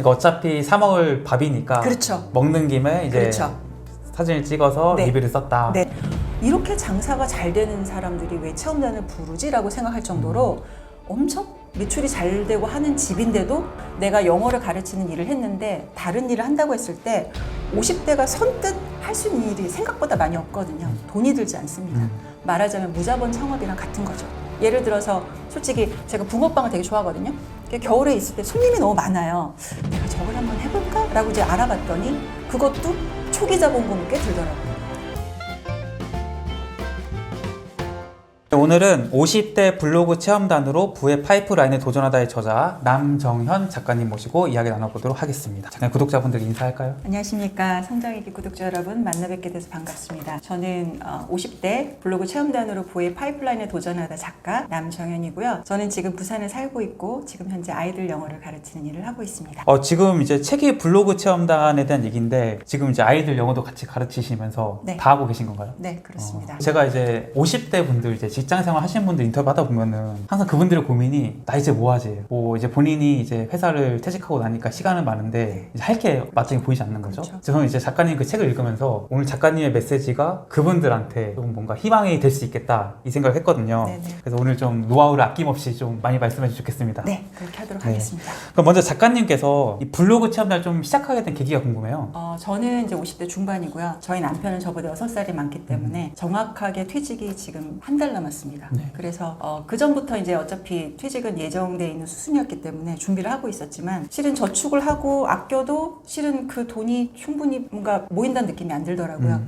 그러니까 어차피 사 먹을 밥이니까 그렇죠. 먹는 김에 이제 그렇죠. 사진을 찍어서 네. 리뷰를 썼다. 네. 이렇게 장사가 잘 되는 사람들이 왜 체험단을 부르지라고 생각할 정도로 엄청 매출이 잘 되고 하는 집인데도 내가 영어를 가르치는 일을 했는데 다른 일을 한다고 했을 때 50대가 선뜻 할 수 있는 일이 생각보다 많이 없거든요. 돈이 들지 않습니다. 말하자면 무자본 창업이랑 같은 거죠. 예를 들어서 솔직히 제가 붕어빵을 되게 좋아하거든요. 겨울에 있을 때 손님이 너무 많아요. 내가 저걸 한번 해볼까? 라고 이제 알아봤더니 그것도 초기 자본금이 꽤 들더라고요. 오늘은 50대 블로그 체험단으로 부의 파이프라인에 도전하다의 저자 남정현 작가님 모시고 이야기 나눠보도록 하겠습니다. 잠깐 구독자분들 인사할까요? 안녕하십니까. 성장일기 구독자 여러분, 만나 뵙게 돼서 반갑습니다. 저는 50대 블로그 체험단으로 부의 파이프라인에 도전하다 작가 남정현이고요. 저는 지금 부산에 살고 있고 지금 현재 아이들 영어를 가르치는 일을 하고 있습니다. 지금 이제 책이 블로그 체험단에 대한 얘기인데 지금 이제 아이들 영어도 같이 가르치시면서 네. 다 하고 계신 건가요? 네, 그렇습니다. 제가 이제 50대 분들 이제 직장생활 하시는 분들 인터뷰 하다 보면은 항상 그분들의 고민이 나 이제 뭐 하지? 뭐 이제 본인이 이제 회사를 퇴직하고 나니까 시간은 많은데 할 게 마땅히 보이지 않는 거죠. 그렇죠. 저는 이제 작가님 그 책을 읽으면서 오늘 작가님의 메시지가 그분들한테 좀 뭔가 희망이 될 수 있겠다 이 생각을 했거든요. 네네. 그래서 오늘 좀 노하우를 아낌없이 좀 많이 말씀해 주시면 좋겠습니다. 네, 그렇게 하도록 네. 하겠습니다. 그럼 먼저 작가님께서 이 블로그 체험단을 좀 시작하게 된 계기가 궁금해요. 저는 이제 50대 중반이고요. 저희 남편은 저보다 6살이 많기 때문에 정확하게 퇴직이 지금 한 달 남았습니다. 네. 그래서 그 전부터 이제 어차피 퇴직은 예정돼 있는 수순이었기 때문에 준비를 하고 있었지만 실은 저축을 하고 아껴도 실은 그 돈이 충분히 뭔가 모인다는 느낌이 안 들더라고요.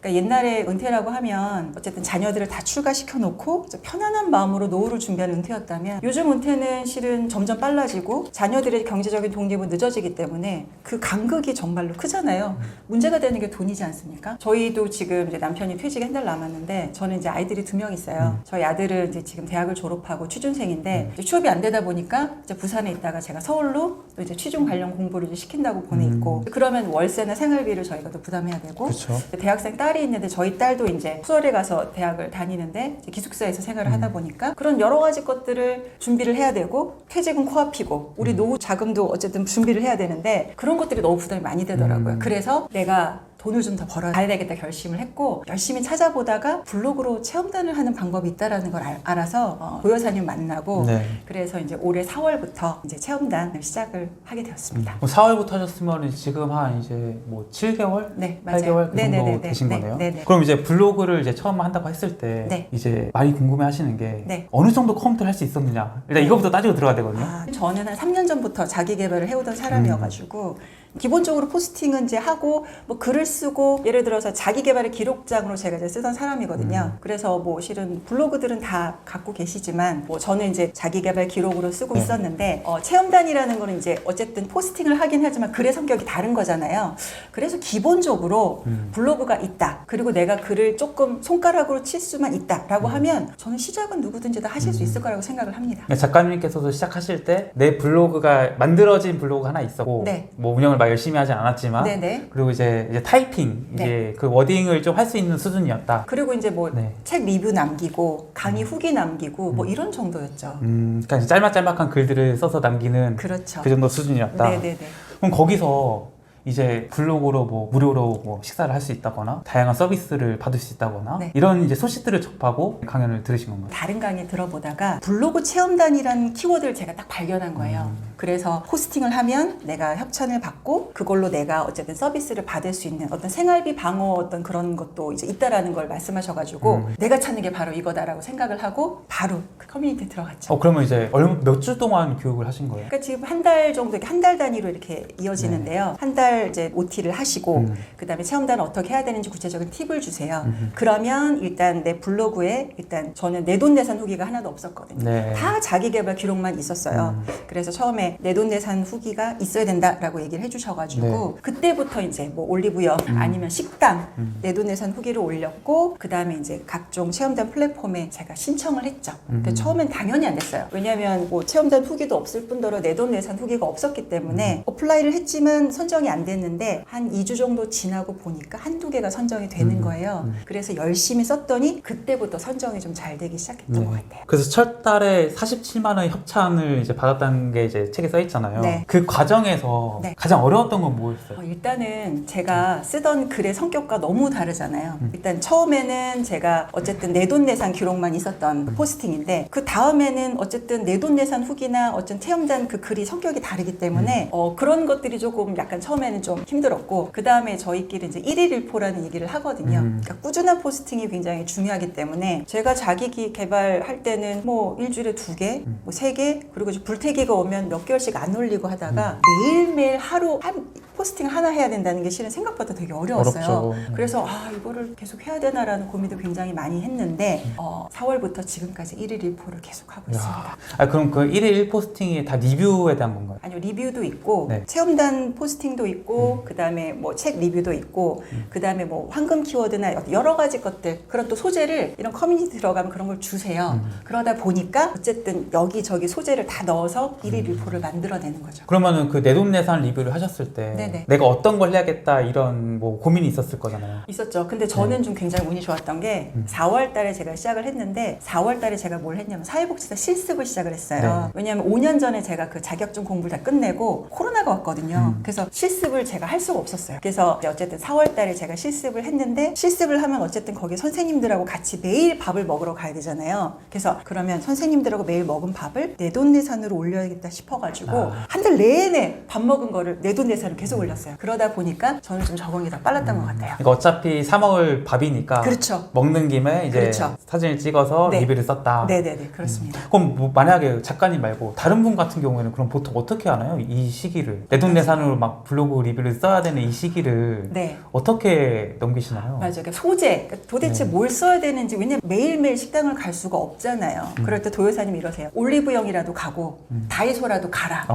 그러니까 옛날에 은퇴라고 하면 어쨌든 자녀들을 다 출가시켜 놓고 편안한 마음으로 노후를 준비하는 은퇴였다면 요즘 은퇴는 실은 점점 빨라지고 자녀들의 경제적인 독립은 늦어지기 때문에 그 간극이 정말로 크잖아요. 문제가 되는 게 돈이지 않습니까? 저희도 지금 이제 남편이 퇴직이 한 달 남았는데 저는 이제 아이들이 2명 있어요. 저희 아들은 이제 지금 대학을 졸업하고 취준생인데 이제 취업이 안 되다 보니까 이제 부산에 있다가 제가 서울로 또 이제 취준 관련 공부를 이제 시킨다고 보내있고 그러면 월세나 생활비를 저희가 또 부담해야 되고 그렇죠. 대학생 딸이 있는데 저희 딸도 이제 수월에 가서 대학을 다니는데 이제 기숙사에서 생활을 하다 보니까 그런 여러 가지 것들을 준비를 해야 되고 퇴직은 코앞이고 우리 노후 자금도 어쨌든 준비를 해야 되는데 그런 것들이 너무 부담이 많이 되더라고요. 그래서 내가 돈을 좀 더 벌어야 되겠다 결심을 했고 열심히 찾아보다가 블로그로 체험단을 하는 방법이 있다라는 걸 알아서 고여사님 만나고 네. 그래서 이제 올해 4월부터 이제 체험단을 시작을 하게 되었습니다. 4월부터 하셨으면 지금 한 이제 뭐 7개월? 네, 맞아요. 8개월 그 정도 네네네네. 되신 거네요. 네네. 그럼 이제 블로그를 이제 처음 한다고 했을 때 네. 이제 많이 궁금해 하시는 게 네. 어느 정도 컴퓨터를 할 수 있었느냐 일단 이거부터 따지고 들어가야 되거든요. 저는 한 3년 전부터 자기 개발을 해오던 사람이어가지고 기본적으로 포스팅은 이제 하고 뭐 글을 쓰고 예를 들어서 자기 개발의 기록장으로 제가 이제 쓰던 사람이거든요. 그래서 뭐 실은 블로그들은 다 갖고 계시지만 뭐 저는 이제 자기 개발 기록으로 쓰고 네. 있었는데 체험단이라는 거는 이제 어쨌든 포스팅을 하긴 하지만 글의 성격이 다른 거잖아요. 그래서 기본적으로 블로그가 있다. 그리고 내가 글을 조금 손가락으로 칠 수만 있다라고 하면 저는 시작은 누구든지 다 하실 수 있을 거라고 생각을 합니다. 그러니까 작가님께서도 시작하실 때 내 블로그가 만들어진 블로그가 하나 있었고 네. 뭐 운영을 막 열심히 하진 않았지만 네네. 그리고 이제 타이핑 이제 그 워딩을 좀 할 수 있는 수준이었다. 그리고 이제 뭐 네. 책 리뷰 남기고 강의 후기 남기고 뭐 이런 정도였죠. 그러니까 이제 짤막짤막한 글들을 써서 남기는 그렇죠. 그 정도 수준이었다. 네네네. 그럼 거기서 이제 블로그로 뭐 무료로 뭐 식사를 할 수 있다거나 다양한 서비스를 받을 수 있다거나 네. 이런 이제 소식들을 접하고 강연을 들으신 건가요? 다른 강의 들어보다가 블로그 체험단이라는 키워드를 제가 딱 발견한 거예요. 그래서 포스팅을 하면 내가 협찬을 받고 그걸로 내가 어쨌든 서비스를 받을 수 있는 어떤 생활비 방어 어떤 그런 것도 이제 있다라는 걸 말씀하셔가지고 내가 찾는 게 바로 이거다라고 생각을 하고 바로 그 커뮤니티에 들어갔죠. 그러면 이제 몇 주 동안 교육을 하신 거예요? 그러니까 지금 한 달 정도, 한 달 단위로 이렇게 이어지는데요. 한 달 이제 OT를 하시고, 그 다음에 체험단을 어떻게 해야 되는지 구체적인 팁을 주세요. 그러면 일단 내 블로그에 일단 저는 내돈내산 후기가 하나도 없었거든요. 네. 다 자기 개발 기록만 있었어요. 그래서 처음에 내돈내산 후기가 있어야 된다라고 얘기를 해주셔가지고, 네. 그때부터 이제 뭐 올리브영 아니면 식당 내돈내산 후기를 올렸고, 그 다음에 이제 각종 체험단 플랫폼에 제가 신청을 했죠. 그러니까 처음엔 당연히 안 됐어요. 왜냐하면 뭐 체험단 후기도 없을 뿐더러 내돈내산 후기가 없었기 때문에 어플라이를 했지만 선정이 안 됐는데 한 2주 정도 지나고 보니까 한두 개가 선정이 되는 거예요. 그래서 열심히 썼더니 그때부터 선정이 좀 잘 되기 시작했던 것 같아요. 그래서 첫 달에 47만 원의 협찬을 이제 받았다는 게 이제 책에 써 있잖아요. 네. 그 과정에서 네. 가장 어려웠던 건 뭐였어요? 일단은 제가 쓰던 글의 성격과 너무 다르잖아요. 일단 처음에는 제가 어쨌든 내돈내산 기록만 있었던 포스팅인데 그 다음에는 어쨌든 내돈내산 후기나 어쨌든 체험단 그 글이 성격이 다르기 때문에 그런 것들이 조금 약간 처음에는 좀 힘들었고 그 다음에 저희끼리 이제 1일 1포라는 얘기를 하거든요. 그러니까 꾸준한 포스팅이 굉장히 중요하기 때문에 제가 자기 개발할 때는 뭐 일주일에 2개, 뭐 3개 그리고 이제 불태기가 오면 몇 개월씩 안 올리고 하다가 매일매일 하루 한 포스팅을 하나 해야 된다는 게 실은 생각보다 되게 어려웠어요. 어렵죠. 그래서 이거를 계속 해야 되나라는 고민도 굉장히 많이 했는데 4월부터 지금까지 1일 1포를 계속 하고 있습니다. 그럼 그 1일 1포스팅이 다 리뷰에 대한 건가요? 아니요, 리뷰도 있고 네. 체험단 포스팅도 있고 그 다음에 뭐 책 리뷰도 있고 그 다음에 뭐 황금 키워드나 여러 가지 것들 그런 또 소재를 이런 커뮤니티 들어가면 그런 걸 주세요. 그러다 보니까 어쨌든 여기저기 소재를 다 넣어서 1일 1포를 만들어내는 거죠. 그러면은 그 내돈내산 리뷰를 하셨을 때 네네. 내가 어떤 걸 해야겠다 이런 뭐 고민이 있었을 거잖아요. 있었죠. 근데 저는 좀 굉장히 운이 좋았던 게 4월 달에 제가 시작을 했는데 4월 달에 제가 뭘 했냐면 사회복지사 실습을 시작을 했어요. 왜냐하면 5년 전에 제가 그 자격증 공부를 다 끝내고 코로나가 왔거든요. 그래서 실습을 제가 할 수가 없었어요. 그래서 이제 어쨌든 4월 달에 제가 실습을 했는데 실습을 하면 어쨌든 거기 선생님들하고 같이 매일 밥을 먹으러 가야 되잖아요. 그래서 그러면 선생님들하고 매일 먹은 밥을 내돈내산으로 올려야겠다 싶어가지고 한 달 내내 밥 먹은 거를 내돈내산으로 계속 올렸어요. 그러다 보니까 저는 좀 적응이 더 빨랐던 것 같아요. 그러니까 어차피 사 먹을 밥이니까 그렇죠. 먹는 김에 이제 그렇죠. 사진을 찍어서 네. 리뷰를 썼다. 네네네, 그렇습니다. 그럼 뭐 만약에 작가님 말고 다른 분 같은 경우에는 그럼 보통 어떻게 하나요? 이 시기를 내돈내산으로 막 블로그 리뷰를 써야 되는 이 시기를 네. 어떻게 넘기시나요? 맞아요. 그러니까 소재, 그러니까 도대체 뭘 써야 되는지, 왜냐면 매일매일 식당을 갈 수가 없잖아요. 그럴 때 도요사님이 이러세요. 올리브영이라도 가고, 다이소라도 가라.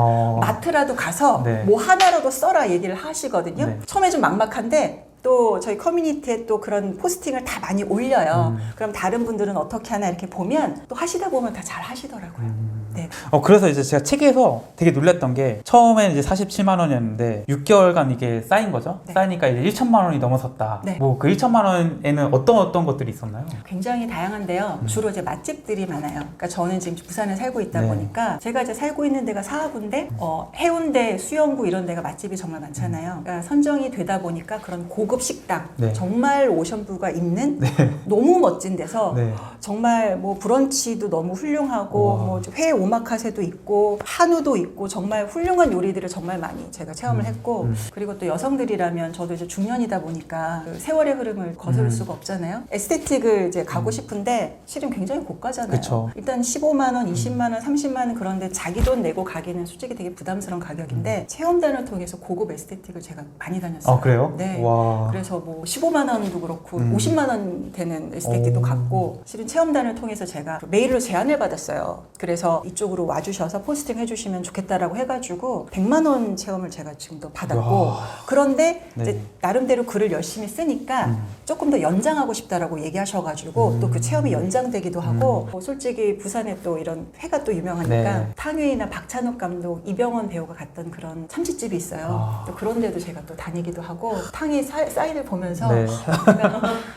마트라도 가서 네. 뭐 하나라도 써라 얘기를 하시거든요. 네. 처음에 좀 막막한데, 또 저희 커뮤니티에 또 그런 포스팅을 다 많이 올려요. 그럼 다른 분들은 어떻게 하나 이렇게 보면 또 하시다 보면 다 잘 하시더라고요. 네. 그래서 이제 제가 책에서 되게 놀랐던 게 처음에는 이제 47만 원이었는데 6개월간 이게 쌓인 거죠. 네. 쌓이니까 이제 1천만 원이 넘어섰다. 네. 뭐 그 1천만 원에는 어떤 것들이 있었나요? 굉장히 다양한데요. 주로 이제 맛집들이 많아요. 그러니까 저는 지금 부산에 살고 있다 네. 보니까 제가 이제 살고 있는 데가 사하구인데 해운대, 수영구 이런 데가 맛집이 정말 많잖아요. 그러니까 선정이 되다 보니까 그런 고급 식당, 네. 정말 오션뷰가 있는 너무 멋진 데서 네. 정말 뭐 브런치도 너무 훌륭하고 와. 뭐 회 오마카세도 있고 한우도 있고 정말 훌륭한 요리들을 정말 많이 제가 체험을 했고 그리고 또 여성들이라면 저도 이제 중년이다 보니까 그 세월의 흐름을 거스를 수가 없잖아요. 에스테틱을 이제 가고 싶은데 실은 굉장히 고가잖아요. 그쵸. 일단 15만 원, 20만 원, 30만 원 그런데 자기 돈 내고 가기는 솔직히 되게 부담스러운 가격인데 체험단을 통해서 고급 에스테틱을 제가 많이 다녔어요. 그래요? 네. 와. 그래서 뭐 15만 원도 그렇고 50만 원 되는 에스테틱도 갔고 실은 체험단을 통해서 제가 메일로 제안을 받았어요. 그래서 이쪽으로 와주셔서 포스팅 해주시면 좋겠다라고 해가지고 100만 원 체험을 제가 지금도 받았고 와. 그런데 네. 이제 나름대로 글을 열심히 쓰니까 조금 더 연장하고 싶다라고 얘기하셔가지고 또 그 체험이 연장되기도 하고 뭐 솔직히 부산에 또 이런 회가 또 유명하니까 네. 탕웨이나 박찬욱 감독, 이병헌 배우가 갔던 그런 참치집이 있어요. 또 그런 데도 제가 또 다니기도 하고 탕웨이 사인을 보면서 네.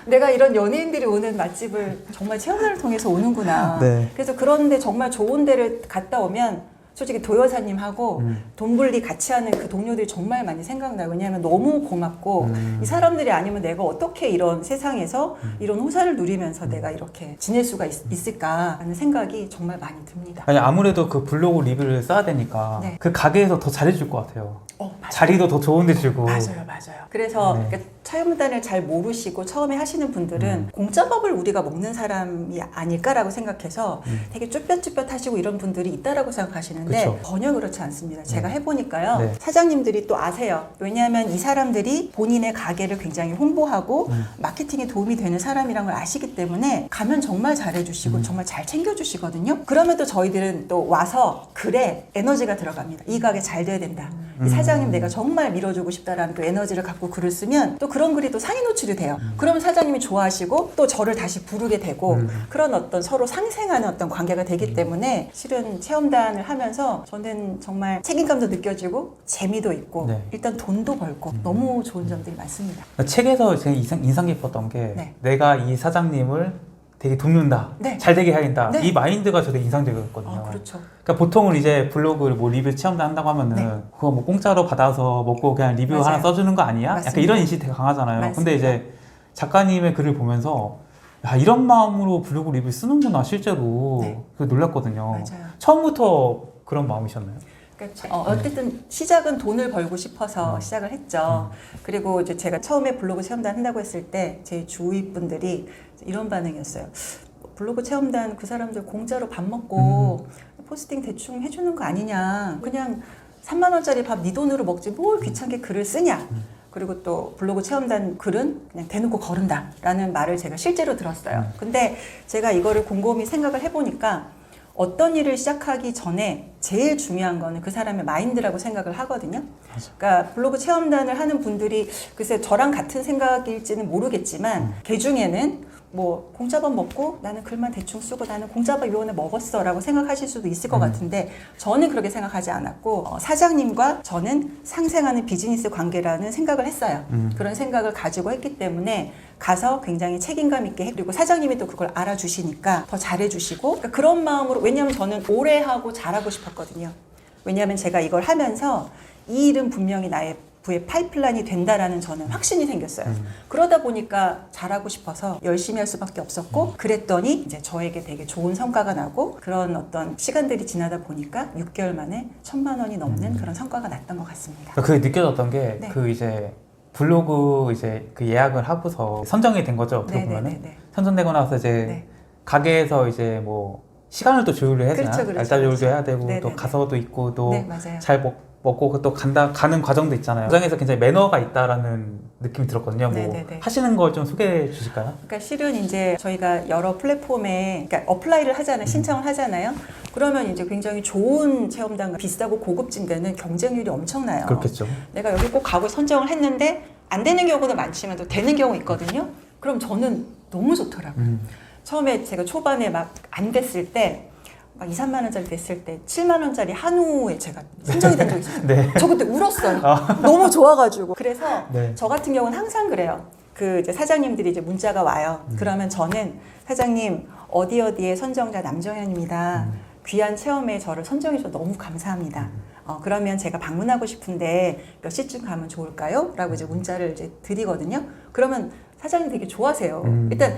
내가 이런 연예인들이 오는 맛집을 정말 체험단을 통해서 오는구나. 네. 그래서 그런데 정말 좋은 데를 갔다 오면 솔직히 도여사님하고 돈 분리 같이 하는 그 동료들이 정말 많이 생각나요. 왜냐하면 너무 고맙고 이 사람들이 아니면 내가 어떻게 이런 세상에서 이런 호사를 누리면서 내가 이렇게 지낼 수가 있을까 하는 생각이 정말 많이 듭니다. 아니 아무래도 그 블로그 리뷰를 써야 되니까 네. 그 가게에서 더 잘해줄 것 같아요. 맞아요. 자리도 더 좋은 데 주고. 맞아요. 그래서 네. 그러니까 체험단을 잘 모르시고 처음에 하시는 분들은 공짜밥을 우리가 먹는 사람이 아닐까라고 생각해서 되게 쭈뼛쭈뼛 하시고 이런 분들이 있다라고 생각하시는데 그쵸. 전혀 그렇지 않습니다. 제가 해보니까요. 네. 사장님들이 또 아세요. 왜냐하면 이 사람들이 본인의 가게를 굉장히 홍보하고 마케팅에 도움이 되는 사람이란 걸 아시기 때문에 가면 정말 잘해주시고 정말 잘 챙겨주시거든요. 그러면 또 저희들은 또 와서 글에 에너지가 들어갑니다. 이 가게 잘 돼야 된다. 이 사장님 내가 정말 밀어주고 싶다라는 또 에너지를 갖고 글을 쓰면 또 그런 글이 또 상위 노출이 돼요. 그러면 사장님이 좋아하시고 또 저를 다시 부르게 되고 그런 어떤 서로 상생하는 어떤 관계가 되기 때문에 실은 체험단을 하면서 저는 정말 책임감도 느껴지고 재미도 있고 네. 일단 돈도 벌고 너무 좋은 점들이 많습니다. 책에서 제가 인상 깊었던 게 네. 내가 이 사장님을 되게 돕는다, 네. 잘 되게 해야겠다. 네. 이 마인드가 되게 인상적이었거든요. 아, 그렇죠. 그러니까 보통은 이제 블로그 뭐 리뷰 체험단 한다고 하면은 네. 그거 뭐 공짜로 받아서 먹고 그냥 리뷰 맞아요. 하나 써주는 거 아니야? 맞습니다. 약간 이런 인식이 되게 강하잖아요. 맞습니다. 근데 이제 작가님의 글을 보면서 야, 이런 마음으로 블로그 리뷰 쓰는구나 실제로 네. 그래서 놀랐거든요. 맞아요. 처음부터 그런 마음이셨나요? 그러니까 어쨌든 시작은 돈을 벌고 싶어서 시작을 했죠. 그리고 이제 제가 처음에 블로그 체험단 한다고 했을 때 제 주위 분들이 이런 반응이었어요. 블로그 체험단 그 사람들 공짜로 밥 먹고 포스팅 대충 해주는 거 아니냐. 그냥 3만 원짜리 밥 네 돈으로 먹지 뭘 귀찮게 글을 쓰냐. 그리고 또 블로그 체험단 글은 그냥 대놓고 거른다라는 말을 제가 실제로 들었어요. 근데 제가 이거를 곰곰이 생각을 해보니까 어떤 일을 시작하기 전에 제일 중요한 거는 그 사람의 마인드라고 생각을 하거든요. 그러니까 블로그 체험단을 하는 분들이 글쎄 저랑 같은 생각일지는 모르겠지만 개 중에는 뭐 공짜밥 먹고 나는 글만 대충 쓰고 나는 공짜밥 이번에 먹었어 라고 생각하실 수도 있을 것 같은데 저는 그렇게 생각하지 않았고 사장님과 저는 상생하는 비즈니스 관계라는 생각을 했어요. 그런 생각을 가지고 했기 때문에 가서 굉장히 책임감 있게 그리고 사장님이 또 그걸 알아주시니까 더 잘해주시고 그러니까 그런 마음으로 왜냐하면 저는 오래 하고 잘하고 싶었거든요. 왜냐하면 제가 이걸 하면서 이 일은 분명히 나의 부의 파이프라인이 된다라는 저는 확신이 생겼어요. 그러다 보니까 잘하고 싶어서 열심히 할 수밖에 없었고 그랬더니 이제 저에게 되게 좋은 성과가 나고 그런 어떤 시간들이 지나다 보니까 6개월 만에 1,000만 원이 넘는 그런 성과가 났던 것 같습니다. 그게 느껴졌던 게 네. 그 이제 블로그 이제 그 예약을 하고서 선정이 된 거죠. 어떻게 보면은 네네네. 선정되고 나서 이제 네. 가게에서 이제 뭐 시간을 또 조율을 해야 되나? 그렇죠, 그렇죠, 날짜 조율도 그렇죠. 해야 되고 또 네네네. 가서도 있고 또 네, 맞아요. 잘 먹고 또 가는 과정도 있잖아요. 과정에서 굉장히 매너가 있다라는 느낌이 들었거든요. 뭐 네네네. 하시는 걸 좀 소개해 주실까요? 그러니까 실은 이제 저희가 여러 플랫폼에 그러니까 어플라이를 하잖아요. 신청을 하잖아요. 그러면 이제 굉장히 좋은 체험단 비싸고 고급진 데는 경쟁률이 엄청나요. 그렇겠죠. 내가 여기 꼭 가고 선정을 했는데 안 되는 경우도 많지만 또 되는 경우 있거든요. 그럼 저는 너무 좋더라고요. 처음에 제가 초반에 막 안 됐을 때 막 2, 3만 원짜리 됐을 때 7만 원짜리 한우에 제가 선정이 된 적이 있어요. 네. 저 그때 울었어요. 너무 좋아가지고. 그래서 네. 저 같은 경우는 항상 그래요. 그 이제 사장님들이 이제 문자가 와요. 그러면 저는 사장님 어디에 선정자 남정현입니다. 귀한 체험에 저를 선정해 주셔서 너무 감사합니다. 그러면 제가 방문하고 싶은데 몇 시쯤 가면 좋을까요? 라고 이제 문자를 이제 드리거든요. 그러면 사장님 되게 좋아하세요. 일단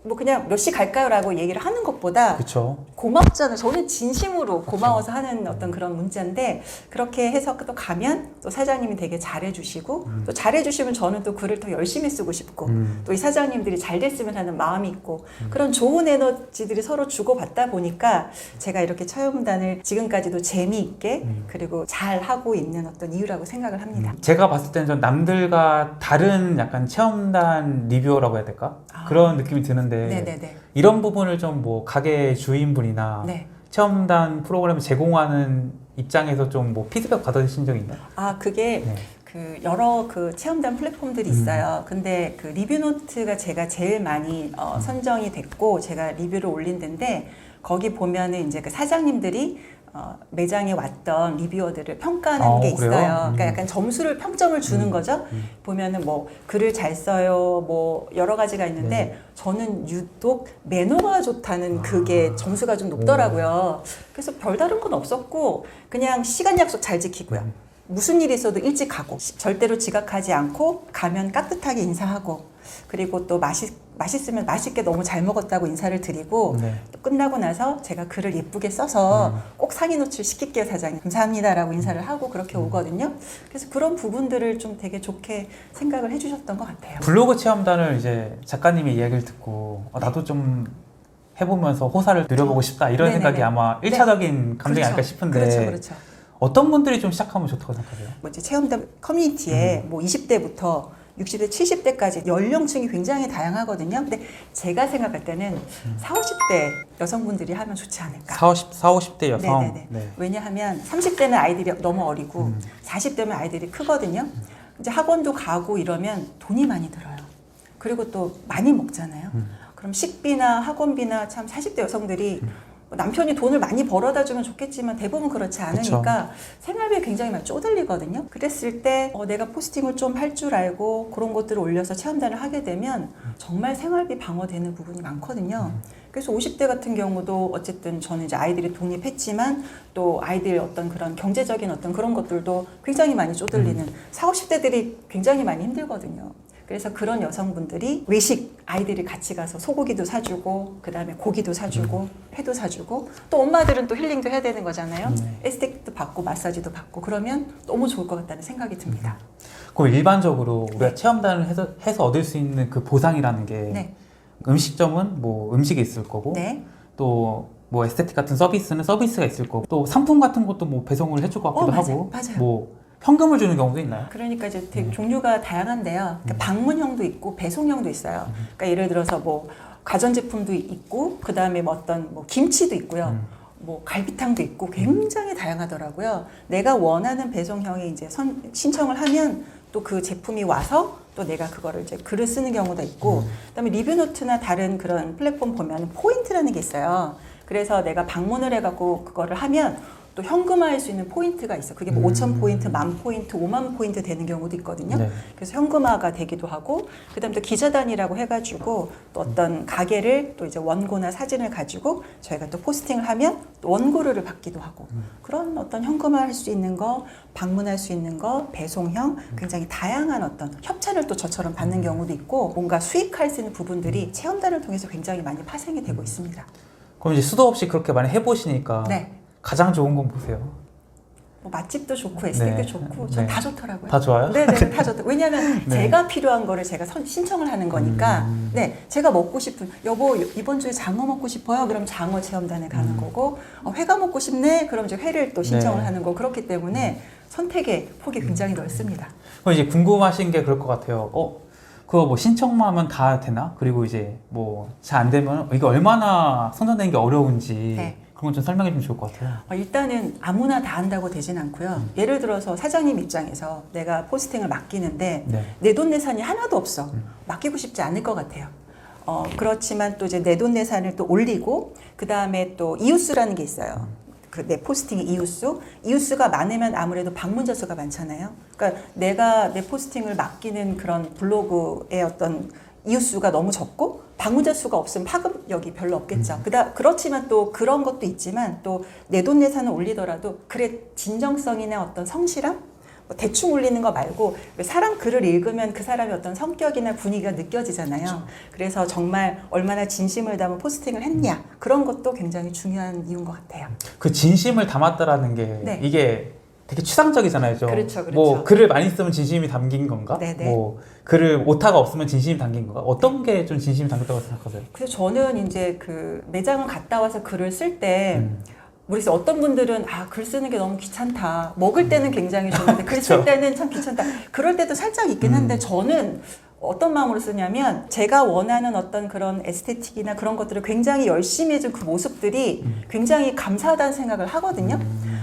뭐 그냥 몇 시 갈까요? 라고 얘기를 하는 것보다 그렇죠. 고맙잖아요. 저는 진심으로 고마워서 하는 어떤 그런 문자인데 그렇게 해서 또 가면 또 사장님이 되게 잘해주시고 또 잘해주시면 저는 또 글을 더 열심히 쓰고 싶고 또 이 사장님들이 잘 됐으면 하는 마음이 있고 그런 좋은 에너지들이 서로 주고받다 보니까 제가 이렇게 체험단을 지금까지도 재미있게 그리고 잘 하고 있는 어떤 이유라고 생각을 합니다. 제가 봤을 때는 좀 남들과 다른 약간 체험단 리뷰어라고 해야 될까? 그런 느낌이 드는데 네네네. 이런 부분을 좀 뭐 가게 주인분이나 네. 체험단 프로그램을 제공하는 입장에서 좀 뭐 피드백 받으신 적 있나요? 그게 네. 그 여러 그 체험단 플랫폼들이 있어요. 근데 그 리뷰노트가 제가 제일 많이 선정이 됐고 제가 리뷰를 올린 데인데 거기 보면은 이제 그 사장님들이 매장에 왔던 리뷰어들을 평가하는 게 그래요? 있어요. 그러니까 약간 점수를 평점을 주는 거죠. 보면은 뭐 글을 잘 써요, 뭐 여러 가지가 있는데 네. 저는 유독 매너가 좋다는 그게 점수가 좀 높더라고요. 그래서 별다른 건 없었고 그냥 시간 약속 잘 지키고요. 무슨 일이 있어도 일찍 가고 절대로 지각하지 않고 가면 깍듯하게 인사하고 그리고 또 맛있으면 맛있게 너무 잘 먹었다고 인사를 드리고 네. 또 끝나고 나서 제가 글을 예쁘게 써서 꼭 상의 노출 시킬게요 사장님 감사합니다라고 인사를 하고 그렇게 오거든요. 그래서 그런 부분들을 좀 되게 좋게 생각을 해주셨던 것 같아요. 블로그 체험단을 이제 작가님의 이야기를 듣고 나도 좀 해보면서 호사를 누려보고 싶다 이런 네네네. 생각이 아마 1차적인 감정이 그렇죠. 아닐까 싶은데 그렇죠. 어떤 분들이 좀 시작하면 좋다고 생각하세요? 뭐 이제 체험단 커뮤니티에 뭐 20대부터 60대, 70대까지 연령층이 굉장히 다양하거든요. 근데 제가 생각할 때는 40, 50대 여성분들이 하면 좋지 않을까. 40, 50대 여성. 네네네. 네. 왜냐하면 30대는 아이들이 너무 어리고 40대면 아이들이 크거든요. 이제 학원도 가고 이러면 돈이 많이 들어요. 그리고 또 많이 먹잖아요. 그럼 식비나 학원비나 참 40대 여성들이 남편이 돈을 많이 벌어다 주면 좋겠지만 대부분 그렇지 않으니까 생활비에 굉장히 많이 쪼들리거든요. 그랬을 때 내가 포스팅을 좀 할 줄 알고 그런 것들을 올려서 체험단을 하게 되면 정말 생활비 방어되는 부분이 많거든요. 그래서 50대 같은 경우도 어쨌든 저는 이제 아이들이 독립했지만 또 아이들 어떤 그런 경제적인 어떤 그런 것들도 굉장히 많이 쪼들리는 40, 50대들이 굉장히 많이 힘들거든요. 그래서 그런 여성분들이 외식 아이들이 같이 가서 소고기도 사주고 그 다음에 고기도 사주고 회도 사주고 또 엄마들은 또 힐링도 해야 되는 거잖아요. 에스테틱도 받고 마사지도 받고 그러면 너무 좋을 것 같다는 생각이 듭니다. 그럼 일반적으로 우리가 체험단을 해서 얻을 수 있는 그 보상이라는 게 네. 음식점은 뭐 음식이 있을 거고 네. 또 뭐 에스테틱 같은 서비스는 서비스가 있을 거고 또 상품 같은 것도 뭐 배송을 해줄 것 같기도 맞아요. 하고 맞아요. 뭐 현금을 주는 경우도 있나요? 그러니까 이제 되게 종류가 다양한데요. 그러니까 방문형도 있고 배송형도 있어요. 그러니까 예를 들어서 뭐 가전제품도 있고 그 다음에 뭐 어떤 뭐 김치도 있고요. 뭐 갈비탕도 있고 굉장히 다양하더라고요. 내가 원하는 배송형에 이제 신청을 하면 또 그 제품이 와서 또 내가 그거를 이제 글을 쓰는 경우도 있고 그다음에 리뷰노트나 다른 그런 플랫폼 보면 포인트라는 게 있어요. 그래서 내가 방문을 해갖고 그거를 하면 또 현금화할 수 있는 포인트가 있어. 그게 뭐 5,000포인트, 10,000포인트, 50,000포인트 되는 경우도 있거든요. 네. 그래서 현금화가 되기도 하고, 그 다음에 또 기자단이라고 해가지고 또 어떤 가게를 또 이제 원고나 사진을 가지고 저희가 또 포스팅을 하면 또 원고료를 받기도 하고, 그런 어떤 현금화할 수 있는 거, 방문할 수 있는 거, 배송형, 굉장히 다양한 어떤 협찬을 또 저처럼 받는 경우도 있고, 뭔가 수익할 수 있는 부분들이 체험단을 통해서 굉장히 많이 파생이 되고 있습니다. 그럼 이제 수도 없이 그렇게 많이 해보시니까 네. 가장 좋은 건 보세요. 뭐 맛집도 좋고 에스테틱도 네. 좋고 전 네. 다 좋더라고요. 다 좋아요? 네네 다 좋다. 왜냐하면 네. 제가 필요한 거를 제가 신청을 하는 거니까 네 제가 먹고 싶은 여보 이번 주에 장어 먹고 싶어요. 그럼 장어 체험단에 가는 거고 회가 먹고 싶네. 그럼 이제 회를 또 신청을 네. 하는 거 그렇기 때문에 선택의 폭이 굉장히 넓습니다. 그럼 이제 궁금하신 게 그럴 것 같아요. 그거 뭐 신청만 하면 다 되나? 그리고 이제 뭐 잘 안 되면 이게 얼마나 선정되는 게 어려운지 네. 그런 건 좀 설명해 주면 좋을 것 같아요. 일단은 아무나 다 한다고 되진 않고요. 예를 들어서 사장님 입장에서 내가 포스팅을 맡기는데 네. 내돈내산이 하나도 없어. 맡기고 싶지 않을 것 같아요. 그렇지만 또 이제 내돈내산을 또 올리고 그 다음에 또 이웃수라는 게 있어요. 그 내 포스팅의 이웃수가 많으면 아무래도 방문자 수가 많잖아요. 그러니까 내가 내 포스팅을 맡기는 그런 블로그의 어떤 이웃수가 너무 적고 방문자 수가 없으면 파급력이 별로 없겠죠. 그렇지만 또 그런 것도 있지만 또 내돈내산을 올리더라도 글의 진정성이나 어떤 성실함 뭐 대충 올리는 거 말고 사람 글을 읽으면 그 사람의 어떤 성격이나 분위기가 느껴지잖아요. 그렇죠. 그래서 정말 얼마나 진심을 담은 포스팅을 했냐 그런 것도 굉장히 중요한 이유인 것 같아요. 그 진심을 담았다라는 게 네. 이게 되게 추상적이잖아요. 그렇죠. 뭐 글을 많이 쓰면 진심이 담긴 건가? 네네. 뭐 글을 오타가 없으면 진심이 담긴 건가? 어떤 게 좀 진심이 담겼다고 생각하세요? 그래서 저는 이제 그 매장을 갔다 와서 글을 쓸 때 그래서 어떤 분들은 글 쓰는 게 너무 귀찮다. 먹을 때는 굉장히 좋은데 글 쓸 때는 참 귀찮다. 그럴 때도 살짝 있긴 한데 저는 어떤 마음으로 쓰냐면 제가 원하는 어떤 그런 에스테틱이나 그런 것들을 굉장히 열심히 해준 그 모습들이 굉장히 감사하다는 생각을 하거든요.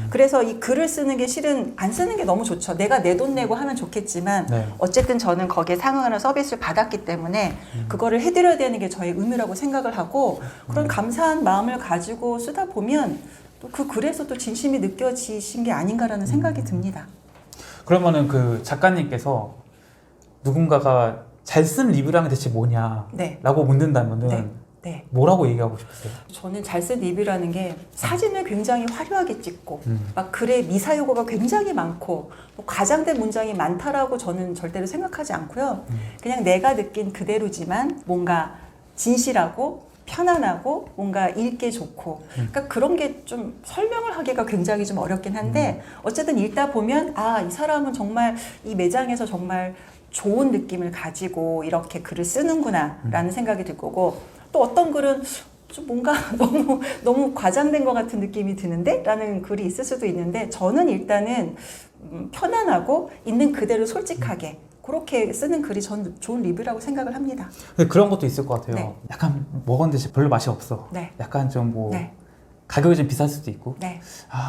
그래서 이 글을 쓰는 게 실은 안 쓰는 게 너무 좋죠. 내가 내 돈 내고 하면 좋겠지만 네. 어쨌든 저는 거기에 상응하는 서비스를 받았기 때문에 그거를 해드려야 되는 게 저의 의무라고 생각을 하고 그런 감사한 마음을 가지고 쓰다 보면 또 그 글에서 또 진심이 느껴지신 게 아닌가라는 생각이 듭니다. 그러면은 그 작가님께서 누군가가 잘 쓴 리뷰라는 게 대체 뭐냐? 네. 라고 묻는다면은 네. 뭐라고 얘기하고 싶으세요? 저는 잘 쓴 리뷰라는 게 사진을 굉장히 화려하게 찍고 막 글에 미사 요구가 굉장히 많고 뭐 과장된 문장이 많다라고 저는 절대로 생각하지 않고요. 그냥 내가 느낀 그대로지만 뭔가 진실하고 편안하고 뭔가 읽기 좋고 그러니까 그런 게 좀 설명을 하기가 굉장히 좀 어렵긴 한데 어쨌든 읽다 보면 이 사람은 정말 이 매장에서 정말 좋은 느낌을 가지고 이렇게 글을 쓰는구나 라는 생각이 들 거고 또 어떤 글은 좀 뭔가 너무 과장된 것 같은 느낌이 드는데? 라는 글이 있을 수도 있는데 저는 일단은 편안하고 있는 그대로 솔직하게 그렇게 쓰는 글이 전 좋은 리뷰라고 생각을 합니다. 근데 그런 것도 있을 것 같아요. 네. 약간 먹었는데 별로 맛이 없어. 네. 약간 좀 뭐 네. 가격이 좀 비쌀 수도 있고 네.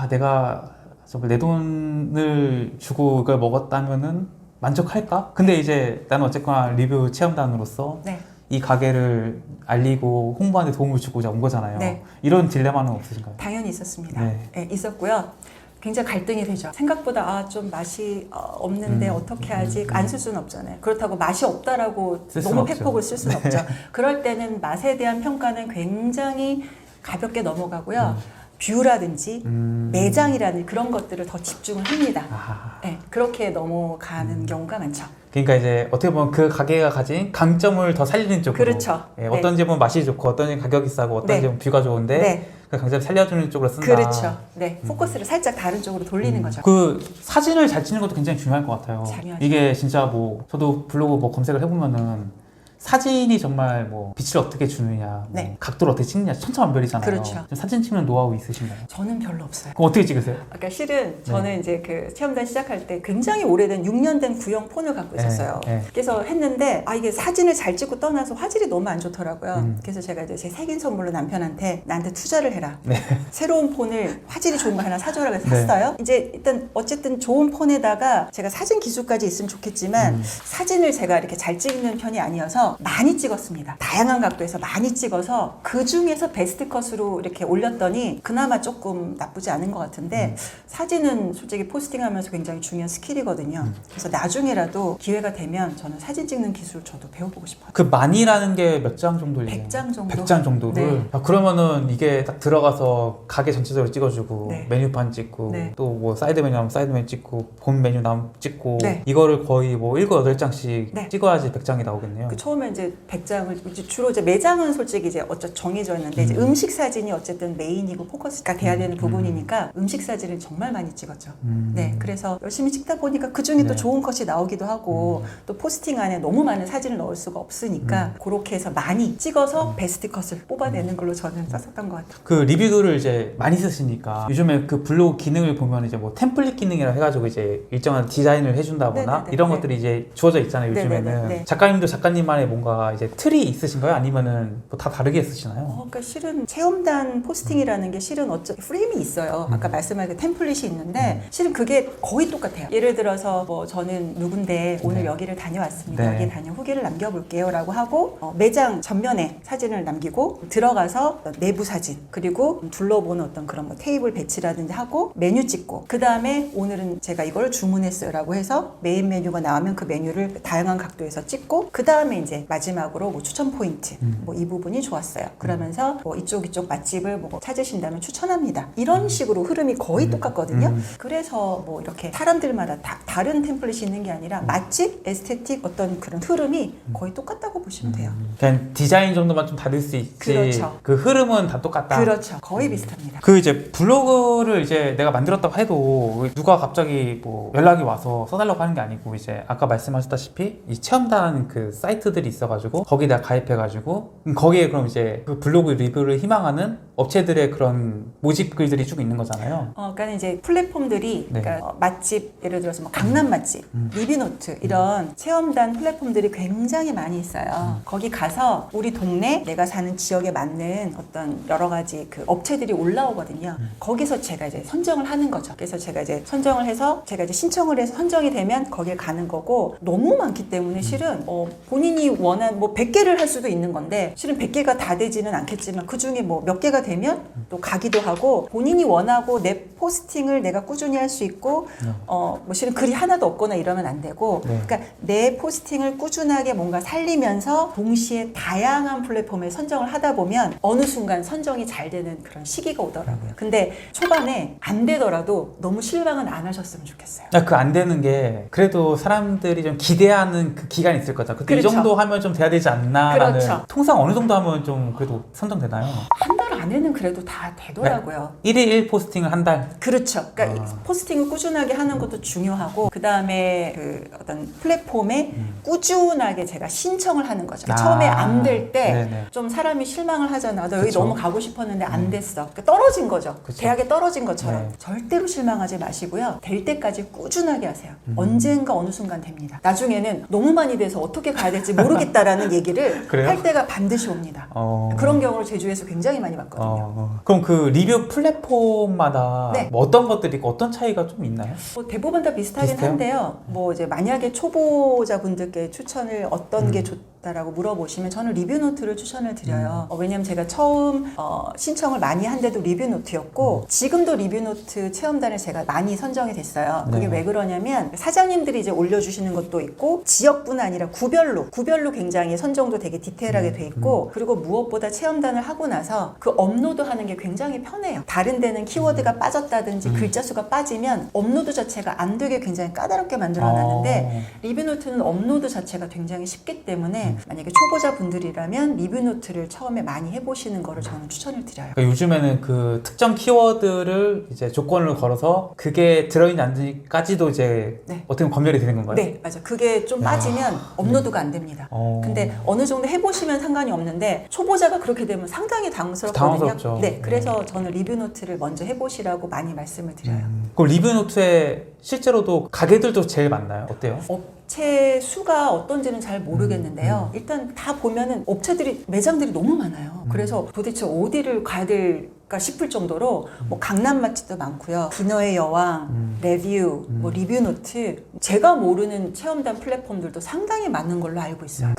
내가 정말 내 돈을 주고 이걸 먹었다면은 만족할까? 근데 이제 나는 어쨌거나 리뷰 체험단으로서 네. 이 가게를 알리고 홍보하는 데 도움을 주고자 온 거잖아요. 네. 이런 딜레마는 없으신가요? 당연히 있었습니다. 네. 네, 있었고요. 굉장히 갈등이 되죠. 생각보다 좀 맛이 없는데 어떻게 하지? 안 쓸 수는 없잖아요. 그렇다고 맛이 없다라고 쓸 수는 너무 없죠. 팩폭을 쓸 수는 네. 없죠. 그럴 때는 맛에 대한 평가는 굉장히 가볍게 넘어가고요. 뷰라든지 매장이라는 그런 것들을 더 집중을 합니다. 아. 네, 그렇게 넘어가는 경우가 많죠. 그러니까 이제 어떻게 보면 그 가게가 가진 강점을 더 살리는 쪽으로. 그렇죠. 예, 어떤 집은 맛이 좋고 어떤 집은 가격이 싸고 어떤 네. 집은 뷰가 좋은데 네. 그 강점을 살려주는 쪽으로 쓴다. 그렇죠. 네, 포커스를 살짝 다른 쪽으로 돌리는 거죠. 그 사진을 잘 찍는 것도 굉장히 중요할 것 같아요. 중요하죠. 이게 진짜 뭐 저도 블로그 뭐 검색을 해보면은 사진이 정말 뭐 빛을 어떻게 주느냐, 뭐 네. 각도를 어떻게 찍느냐 천차만별이잖아요. 그렇죠. 좀 사진 찍는 노하우 있으신가요? 저는 별로 없어요. 그럼 어떻게 찍으세요? 그러니까 실은 저는 이제 그 체험단 시작할 때 굉장히 오래된 6년 된 구형 폰을 갖고 있었어요. 네. 그래서 했는데 이게 사진을 잘 찍고 떠나서 화질이 너무 안 좋더라고요. 그래서 제가 이제 제 생일 선물로 남편한테 나한테 투자를 해라. 네. 새로운 폰을 화질이 좋은 거 하나 사줘라 해서 네. 샀어요. 이제 일단 어쨌든 좋은 폰에다가 제가 사진 기술까지 있으면 좋겠지만 사진을 제가 이렇게 잘 찍는 편이 아니어서 많이 찍었습니다. 다양한 각도에서 많이 찍어서 그 중에서 베스트 컷으로 이렇게 올렸더니 그나마 조금 나쁘지 않은 것 같은데 사진은 솔직히 포스팅하면서 굉장히 중요한 스킬이거든요. 그래서 나중에라도 기회가 되면 저는 사진 찍는 기술 저도 배워보고 싶어요. 그 많이라는 게 몇 장 정도? 100장 정도. 100장 정도를? 네. 아, 그러면은 이게 딱 들어가서 가게 전체적으로 찍어주고 네. 메뉴판 찍고 네. 또 뭐 사이드 메뉴 나오면 사이드 메뉴 찍고 본 메뉴 나오면 찍고 네. 이거를 거의 뭐 7, 8장씩 네. 찍어야지 100장이 나오겠네요. 그 처음에 이제 100장을 주로 이제 매장은 솔직히 이제 정해져 있는데 이제 음식 사진이 어쨌든 메인이고 포커스가 돼야 되는 부분이니까 음식 사진을 정말 많이 찍었죠. 네, 그래서 열심히 찍다 보니까 그 중에 또 네. 좋은 컷이 나오기도 하고 또 포스팅 안에 너무 많은 사진을 넣을 수가 없으니까 그렇게 해서 많이 찍어서 베스트 컷을 뽑아내는 걸로 저는 썼었던 것 같아요. 그 리뷰들을 이제 많이 쓰시니까 요즘에 그 블로그 기능을 보면 이제 뭐 템플릿 기능이라 해가지고 이제 일정한 디자인을 해준다거나 네네네. 이런 네. 것들이 이제 주어져 있잖아요. 요즘에는 네네네. 네. 작가님도 작가님만의 뭔가 이제 틀이 있으신가요? 아니면은 뭐 다 다르게 쓰시나요? 그러니까 실은 체험단 포스팅이라는 게 실은 어차피 프레임이 있어요. 아까 말씀하신 그 템플릿이 있는데 실은 그게 거의 똑같아요. 예를 들어서 뭐 저는 누군데 오늘 네. 여기를 다녀왔습니다. 네. 여기 다녀 후기를 남겨볼게요 라고 하고 매장 전면에 사진을 남기고 들어가서 어떤 내부 사진 그리고 둘러보는 어떤 그런 뭐 테이블 배치라든지 하고 메뉴 찍고 그 다음에 오늘은 제가 이걸 주문했어요 라고 해서 메인 메뉴가 나오면 그 메뉴를 다양한 각도에서 찍고 그 다음에 이제 마지막으로 뭐 추천 포인트 뭐 이 부분이 좋았어요. 그러면서 뭐 이쪽 맛집을 뭐 찾으신다면 추천합니다. 이런 식으로 흐름이 거의 똑같거든요. 그래서 뭐 이렇게 사람들마다 다른 템플릿이 있는 게 아니라 맛집, 에스테틱 어떤 그런 흐름이 거의 똑같다고 보시면 돼요. 그냥 디자인 정도만 좀 다를 수 있지 그렇죠. 그 흐름은 다 똑같다. 그렇죠. 거의 비슷합니다. 그 이제 블로그를 이제 내가 만들었다고 해도 누가 갑자기 뭐 연락이 와서 써달라고 하는 게 아니고 이제 아까 말씀하셨다시피 이 체험단 그 사이트들이 있어가지고 거기다 가입해가지고 거기에 그럼 이제 그 블로그 리뷰를 희망하는 업체들의 그런 모집 글들이 쭉 있는 거잖아요. 그러니까 이제 플랫폼들이 네. 그러니까 맛집 예를 들어서 뭐 강남 맛집, 리뷰노트 이런 체험단 플랫폼들이 굉장히 많이 있어요. 거기 가서 우리 동네 내가 사는 지역에 맞는 어떤 여러 가지 그 업체들이 올라오거든요. 거기서 제가 이제 선정을 하는 거죠. 그래서 제가 이제 선정을 해서 제가 이제 신청을 해서 선정이 되면 거기에 가는 거고 너무 많기 때문에 실은 본인이 원한 뭐 100개를 할 수도 있는 건데 실은 100개가 다 되지는 않겠지만 그 중에 뭐 몇 개가 되면 또 가기도 하고 본인이 원하고 내 포스팅을 내가 꾸준히 할 수 있고 뭐 실은 글이 하나도 없거나 이러면 안 되고 네. 그러니까 내 포스팅을 꾸준하게 뭔가 살리면서 동시에 다양한 플랫폼에 선정을 하다 보면 어느 순간 선정이 잘 되는 그런 시기가 오더라고요. 근데 초반에 안 되더라도 너무 실망은 안 하셨으면 좋겠어요. 그 안 되는 게 그래도 사람들이 좀 기대하는 그 기간이 있을 거죠. 그때 그렇죠. 이 정도 하면 좀 돼야 되지 않나라는. 그렇죠. 통상 어느 정도 하면 좀 그래도 선정되나요? 한 달 안에는 그래도 다 되더라고요. 1일 1 포스팅을 한 달. 그렇죠. 그러니까 포스팅을 꾸준하게 하는 것도 중요하고 그 다음에 그 어떤 플랫폼에 꾸준하게 제가 신청을 하는 거죠. 그러니까 처음에 안 될 때 좀 사람이 실망을 하잖아. 너 여기 그쵸. 너무 가고 싶었는데 안 됐어. 그러니까 떨어진 거죠. 그쵸. 대학에 떨어진 것처럼. 네. 절대로 실망하지 마시고요. 될 때까지 꾸준하게 하세요. 언젠가 어느 순간 됩니다. 나중에는 너무 많이 돼서 어떻게 가야 될지 모르겠다라는 얘기를 그래요? 할 때가 반드시 옵니다. 그런 경우를 제주에서 굉장히 많이 봤거든요. 그럼 그 리뷰 플랫폼마다 네. 뭐 어떤 것들이 있고 어떤 차이가 좀 있나요? 뭐 대부분 다 비슷하긴 비슷해요? 한데요. 뭐 이제 만약에 초보자분들께 추천을 어떤 게 라고 물어보시면 저는 리뷰 노트를 추천을 드려요. 왜냐면 제가 처음 신청을 많이 한데도 리뷰 노트였고 지금도 리뷰 노트 체험단을 제가 많이 선정이 됐어요. 그게 왜 그러냐면 사장님들이 이제 올려주시는 것도 있고 지역뿐 아니라 구별로 굉장히 선정도 되게 디테일하게 돼 있고 그리고 무엇보다 체험단을 하고 나서 그 업로드하는 게 굉장히 편해요. 다른 데는 키워드가 빠졌다든지 글자 수가 빠지면 업로드 자체가 안 되게 굉장히 까다롭게 만들어놨는데 리뷰 노트는 업로드 자체가 굉장히 쉽기 때문에 만약에 초보자분들이라면 리뷰 노트를 처음에 많이 해보시는 거를 저는 추천을 드려요. 그러니까 요즘에는 그 특정 키워드를 이제 조건을 걸어서 그게 들어있는지 안 들어있는지까지도 이제 어떻게 보면 검열이 되는 건가요? 네, 맞아. 그게 좀 빠지면 업로드가 안 됩니다. 근데 어느 정도 해보시면 상관이 없는데 초보자가 그렇게 되면 상당히 당황스럽거든요. 당황스럽죠. 네, 그래서 저는 리뷰 노트를 먼저 해보시라고 많이 말씀을 드려요. 그럼 리뷰 노트에 실제로도 가게들도 제일 많나요? 어때요? 업체 수가 어떤지는 잘 모르겠는데요. 일단 다 보면은 매장들이 너무 많아요. 그래서 도대체 어디를 가야 될까 싶을 정도로 뭐 강남 맛집도 많고요. 디너의 여왕, 레뷰, 뭐 리뷰 노트, 제가 모르는 체험단 플랫폼들도 상당히 많은 걸로 알고 있어요.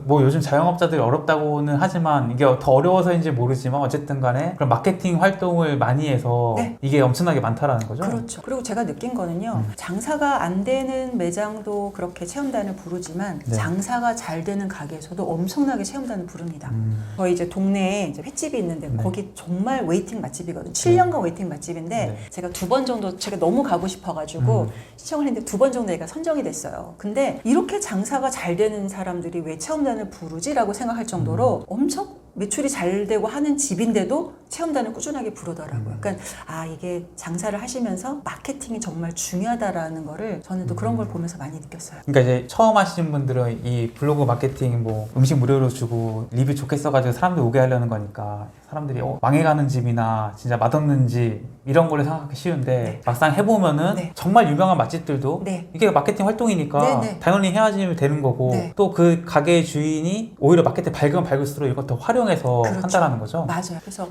뭐 요즘 자영업자들이 어렵다고는 하지만 이게 더 어려워서인지 모르지만 어쨌든 간에 그런 마케팅 활동을 많이 해서 이게 엄청나게 많다라는 거죠? 그렇죠. 그리고 제가 느낀 거는요. 장사가 안 되는 매장도 그렇게 체험단을 부르지만 장사가 잘 되는 가게에서도 엄청나게 체험단을 부릅니다. 저희 이제 동네에 이제 횟집이 있는데 거기 정말 웨이팅 맛집이거든요. 7년간 웨이팅 맛집인데 제가 2번 정도 제가 너무 가고 싶어가지고 신청을 했는데 2번 정도 얘가 선정이 됐어요. 근데 이렇게 장사가 잘 되는 사람들이 왜 체험단을 부르지라고 생각할 정도로 엄청 매출이 잘 되고 하는 집인데도 체험단을 꾸준하게 부르더라고요. 그러니까 이게 장사를 하시면서 마케팅이 정말 중요하다라는 거를 저는 또 그런 걸 보면서 많이 느꼈어요. 그러니까 이제 처음 하시는 분들은 이 블로그 마케팅 뭐 음식 무료로 주고 리뷰 좋게 써가지고 사람들 오게 하려는 거니까 사람들이 망해가는 집이나 진짜 맛없는 집 이런 걸로 생각하기 쉬운데 막상 해보면은 정말 유명한 맛집들도 이게 마케팅 활동이니까 당연히 해야지 되는 거고 또 그 가게의 주인이 오히려 마케팅 밝으면 밝을수록 이걸 더 활용해서 한다라는 거죠. 맞아요. 그래서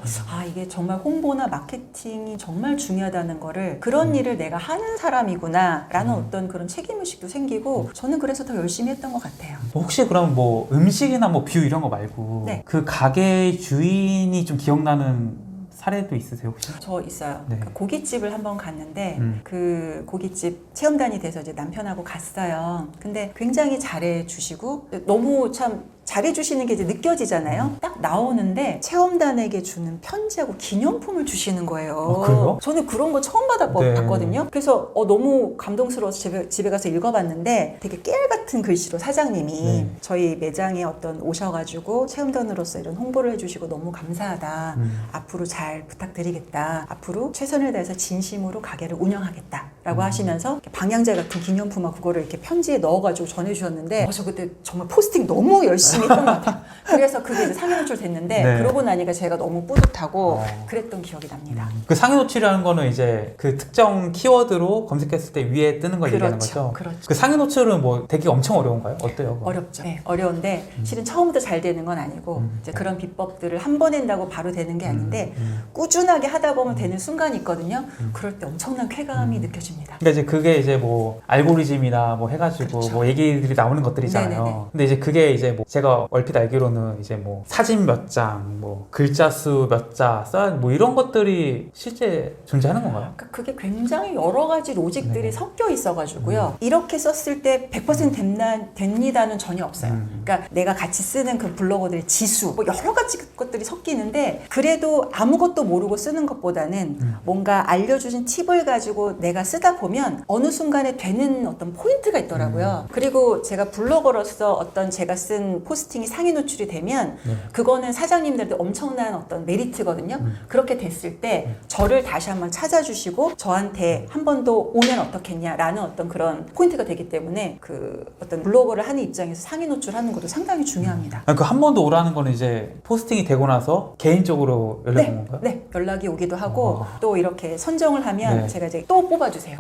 이게 정말 홍보나 마케팅이 정말 중요하다는 거를 그런 일을 내가 하는 사람이구나 라는 어떤 그런 책임의식도 생기고 저는 그래서 더 열심히 했던 것 같아요. 혹시 그럼 뭐 음식이나 뭐 뷰 이런 거 말고 그 가게의 주인이 좀 기억나는 사례도 있으세요 혹시? 저 있어요. 그 고깃집을 한번 갔는데 그 고깃집 체험단이 돼서 이제 남편하고 갔어요. 근데 굉장히 잘해 주시고 너무 참 잘해주시는 게 이제 느껴지잖아요. 딱 나오는데 체험단에게 주는 편지하고 기념품을 주시는 거예요. 그래요? 저는 그런 거 처음 받았거든요. 그래서 너무 감동스러워서 집에 가서 읽어봤는데 되게 깨알 같은 글씨로 사장님이 저희 매장에 오셔가지고 체험단으로서 이런 홍보를 해주시고 너무 감사하다. 앞으로 잘 부탁드리겠다. 앞으로 최선을 다해서 진심으로 가게를 운영하겠다. 라고 하시면서 방향제 같은 기념품하고 그거를 이렇게 편지에 넣어가지고 전해주셨는데 저 그때 정말 포스팅 너무 열심히 했던 것 같아요. 그래서 그게 이제 상위 노출 됐는데 그러고 나니까 제가 너무 뿌듯하고 그랬던 기억이 납니다. 그 상위 노출이라는 거는 이제 그 특정 키워드로 검색했을 때 위에 뜨는 걸 얘기하는 거죠? 그렇죠. 그 상위 노출은 뭐 되게 엄청 어려운가요? 어때요? 어렵죠. 어려운데 실은 처음부터 잘 되는 건 아니고 이제 그런 비법들을 한 번 한다고 바로 되는 게 아닌데 꾸준하게 하다 보면 되는 순간이 있거든요. 그럴 때 엄청난 쾌감이 느껴집니다. 그러니까 이제 그게 이제 뭐 알고리즘이나 뭐 해가지고 뭐 얘기들이 나오는 것들이잖아요. 근데 이제 그게 이제 뭐 제가 얼핏 알기로는 이제 뭐 사진 몇 장, 뭐 글자 수 몇 자 써야 뭐 이런 것들이 실제 존재하는 건가요? 그러니까 그게 굉장히 여러 가지 로직들이 섞여 있어가지고요. 이렇게 썼을 때 100% 됩니다는 전혀 없어요. 그러니까 내가 같이 쓰는 그 블로거들의 지수, 뭐 여러 가지 것들이 섞이는데 그래도 아무것도 모르고 쓰는 것보다는 뭔가 알려주신 팁을 가지고 내가 쓰다 보면 어느 순간에 되는 어떤 포인트가 있더라고요. 그리고 제가 블로거로서 어떤 제가 쓴 포스팅이 상위 노출이 되면 그거는 사장님들도 엄청난 어떤 메리트거든요. 그렇게 됐을 때 저를 다시 한번 찾아주시고 저한테 한 번 더 오면 어떻겠냐라는 어떤 그런 포인트가 되기 때문에 그 어떤 블로거를 하는 입장에서 상위 노출하는 것도 상당히 중요합니다. 그 한 번 더 오라는 거는 이제 포스팅이 되고 나서 개인적으로 연락 온 건가요? 네, 연락이 오기도 하고 또 이렇게 선정을 하면 제가 이제 또 뽑아주세요.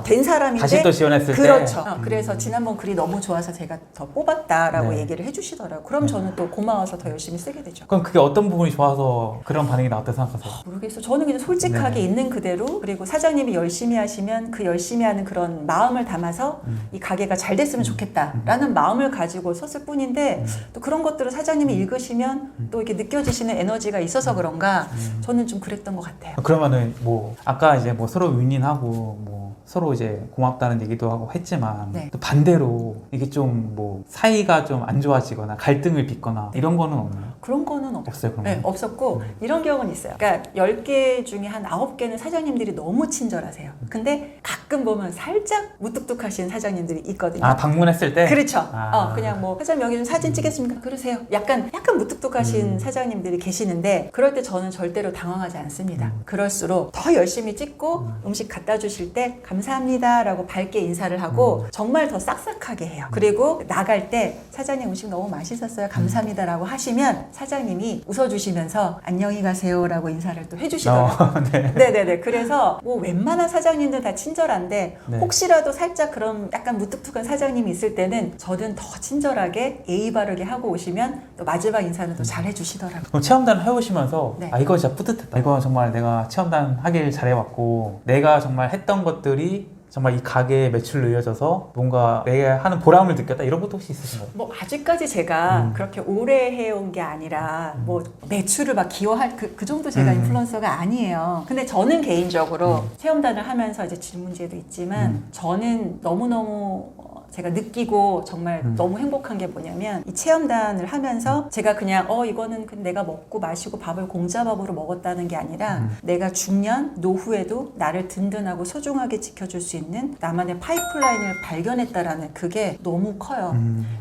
된 사람인데 다시 또 지원했을 때 그렇죠. 그래서 지난번 글이 너무 좋아서 제가 더 뽑았다라고 얘기를 해주시고 해주시더라고요. 그럼 저는 또 고마워서 더 열심히 쓰게 되죠. 그럼 그게 어떤 부분이 좋아서 그런 반응이 나왔다고 생각하세요? 모르겠어요. 저는 그냥 솔직하게 네. 있는 그대로, 그리고 사장님이 열심히 하시면 그 열심히 하는 그런 마음을 담아서 이 가게가 잘 됐으면 좋겠다라는 마음을 가지고 썼을 뿐인데 또 그런 것들을 사장님이 읽으시면 또 이렇게 느껴지시는 에너지가 있어서 그런가 저는 좀 그랬던 것 같아요. 그러면은 뭐 아까 이제 뭐 서로 윈윈하고 뭐 서로 이제 고맙다는 얘기도 하고 했지만 네. 또 반대로 이게 좀 뭐 사이가 좀 안 좋아지거나 갈등을 빚거나 이런 거는 없나요? 그런 거는 없어요. 없어요, 그런 네, 건? 없었고 이런 경우는 있어요. 그러니까 10개 중에 한 9개는 사장님들이 너무 친절하세요. 근데 가끔 보면 살짝 무뚝뚝하신 사장님들이 있거든요. 아, 방문했을 때? 그렇죠. 아. 그냥 뭐 사장님 여기 좀 사진 찍겠습니까? 그러세요. 약간 무뚝뚝하신 사장님들이 계시는데 그럴 때 저는 절대로 당황하지 않습니다. 그럴수록 더 열심히 찍고 음식 갖다 주실 때 감사합니다라고 밝게 인사를 하고 정말 더 싹싹하게 해요. 그리고 나갈 때 사장님 음식 너무 맛있었어요. 감사합니다라고 하시면 사장님이 웃어주시면서 안녕히 가세요라고 인사를 또 해주시더라고요. 네. 네네네. 그래서 뭐 웬만한 사장님들 다 친절한데 네. 혹시라도 살짝 그런 약간 무뚝뚝한 사장님이 있을 때는 저는 더 친절하게 예의 바르게 하고 오시면 또 마지막 인사는 또 잘 해주시더라고요. 그럼 체험단을 해오시면서 네. 아 이거 진짜 뿌듯했다. 이거 정말 내가 체험단 하길 잘해왔고 내가 정말 했던 것들이 정말 이 가게의 매출로 이어져서 뭔가 내가 하는 보람을 느꼈다 이런 것도 혹시 있으신가요? 뭐 아직까지 제가 그렇게 오래 해온 게 아니라 뭐 매출을 막 기여할 그 정도 제가 인플루언서가 아니에요. 근데 저는 개인적으로 체험단을 하면서 이제 질문지에도 있지만 저는 너무너무 제가 느끼고 정말 너무 행복한 게 뭐냐면 이 체험단을 하면서 제가 그냥 이거는 내가 먹고 마시고 밥을 공짜밥으로 먹었다는 게 아니라 내가 중년 노후에도 나를 든든하고 소중하게 지켜줄 수 있는 나만의 파이프라인을 발견했다라는 그게 너무 커요.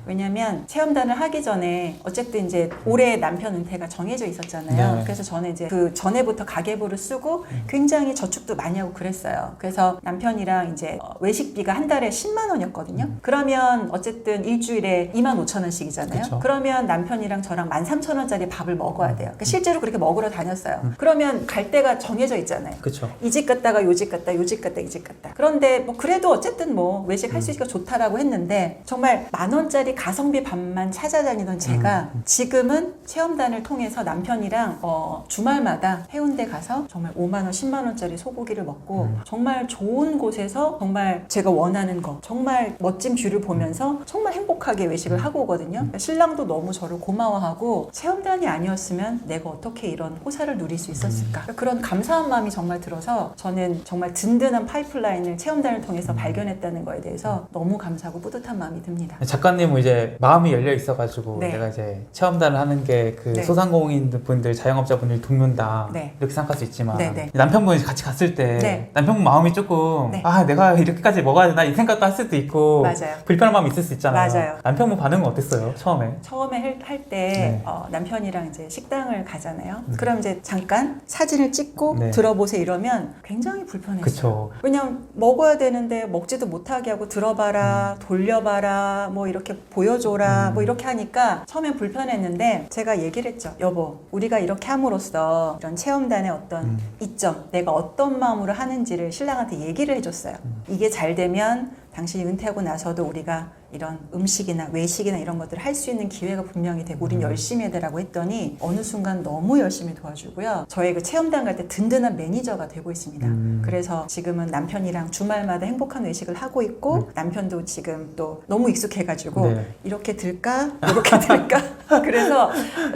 왜냐면 체험단을 하기 전에 어쨌든 이제 올해 남편 은퇴가 정해져 있었잖아요. 네. 그래서 저는 이제 그 전에부터 가계부를 쓰고 굉장히 저축도 많이 하고 그랬어요. 그래서 남편이랑 이제 외식비가 한 달에 10만 원이었거든요. 그러면 어쨌든 일주일에 25,000원씩이잖아요. 그쵸. 그러면 남편이랑 저랑 13,000원짜리 밥을 먹어야 돼요. 그러니까 실제로 그렇게 먹으러 다녔어요. 그러면 갈 데가 정해져 있잖아요. 그렇죠. 이 집 갔다가 요 집 갔다, 요 집 갔다, 이 집 갔다. 그런데 뭐 그래도 어쨌든 뭐 외식할 수 있으니까 좋다라고 했는데 정말 10,000원짜리 가성비 밥만 찾아다니던 제가 지금은 체험단을 통해서 남편이랑 주말마다 해운대 가서 정말 5만 원, 10만 원짜리 소고기를 먹고 정말 좋은 곳에서 정말 제가 원하는 거, 정말 멋진 뷰를 보면서 정말 행복하게 외식을 하고 오거든요. 그러니까 신랑도 너무 저를 고마워하고 체험단이 아니었으면 내가 어떻게 이런 호사를 누릴 수 있었을까. 그러니까 그런 감사한 마음이 정말 들어서 저는 정말 든든한 파이프라인을 체험단을 통해서 발견했다는 거에 대해서 너무 감사하고 뿌듯한 마음이 듭니다. 작가님은 이제 마음이 열려 있어가지고 네. 내가 이제 체험단을 하는 게 그 네. 소상공인 분들, 자영업자분들 돕는다 네. 이렇게 생각할 수 있지만 네, 네. 남편분이 같이 갔을 때 네. 남편분 마음이 조금 네. 아 내가 이렇게까지 먹어야 되나 이 생각도 할 수도 있고 맞아요. 불편한 마음이 있을 수 있잖아요. 맞아요. 남편분 반응은 어땠어요? 처음에? 처음에 할 때 네. 남편이랑 이제 식당을 가잖아요. 그럼 이제 잠깐 사진을 찍고 네. 들어보세요 이러면 굉장히 불편했어요. 그쵸. 왜냐면 먹어야 되는데 먹지도 못하게 하고 들어봐라, 돌려봐라, 뭐 이렇게 보여줘라, 뭐 이렇게 하니까 처음엔 불편했는데 제가 얘기를 했죠. 여보, 우리가 이렇게 함으로써 이런 체험단의 어떤 이점, 내가 어떤 마음으로 하는지를 신랑한테 얘기를 해줬어요. 이게 잘 되면 당신이 은퇴하고 나서도 우리가 이런 음식이나 외식이나 이런 것들을 할 수 있는 기회가 분명히 되고 우린 열심히 해야 되라고 했더니 어느 순간 너무 열심히 도와주고요. 저희 그 체험단 갈 때 든든한 매니저가 되고 있습니다. 그래서 지금은 남편이랑 주말마다 행복한 외식을 하고 있고 남편도 지금 또 너무 익숙해가지고 네. 이렇게 들까? 이렇게 들까? 그래서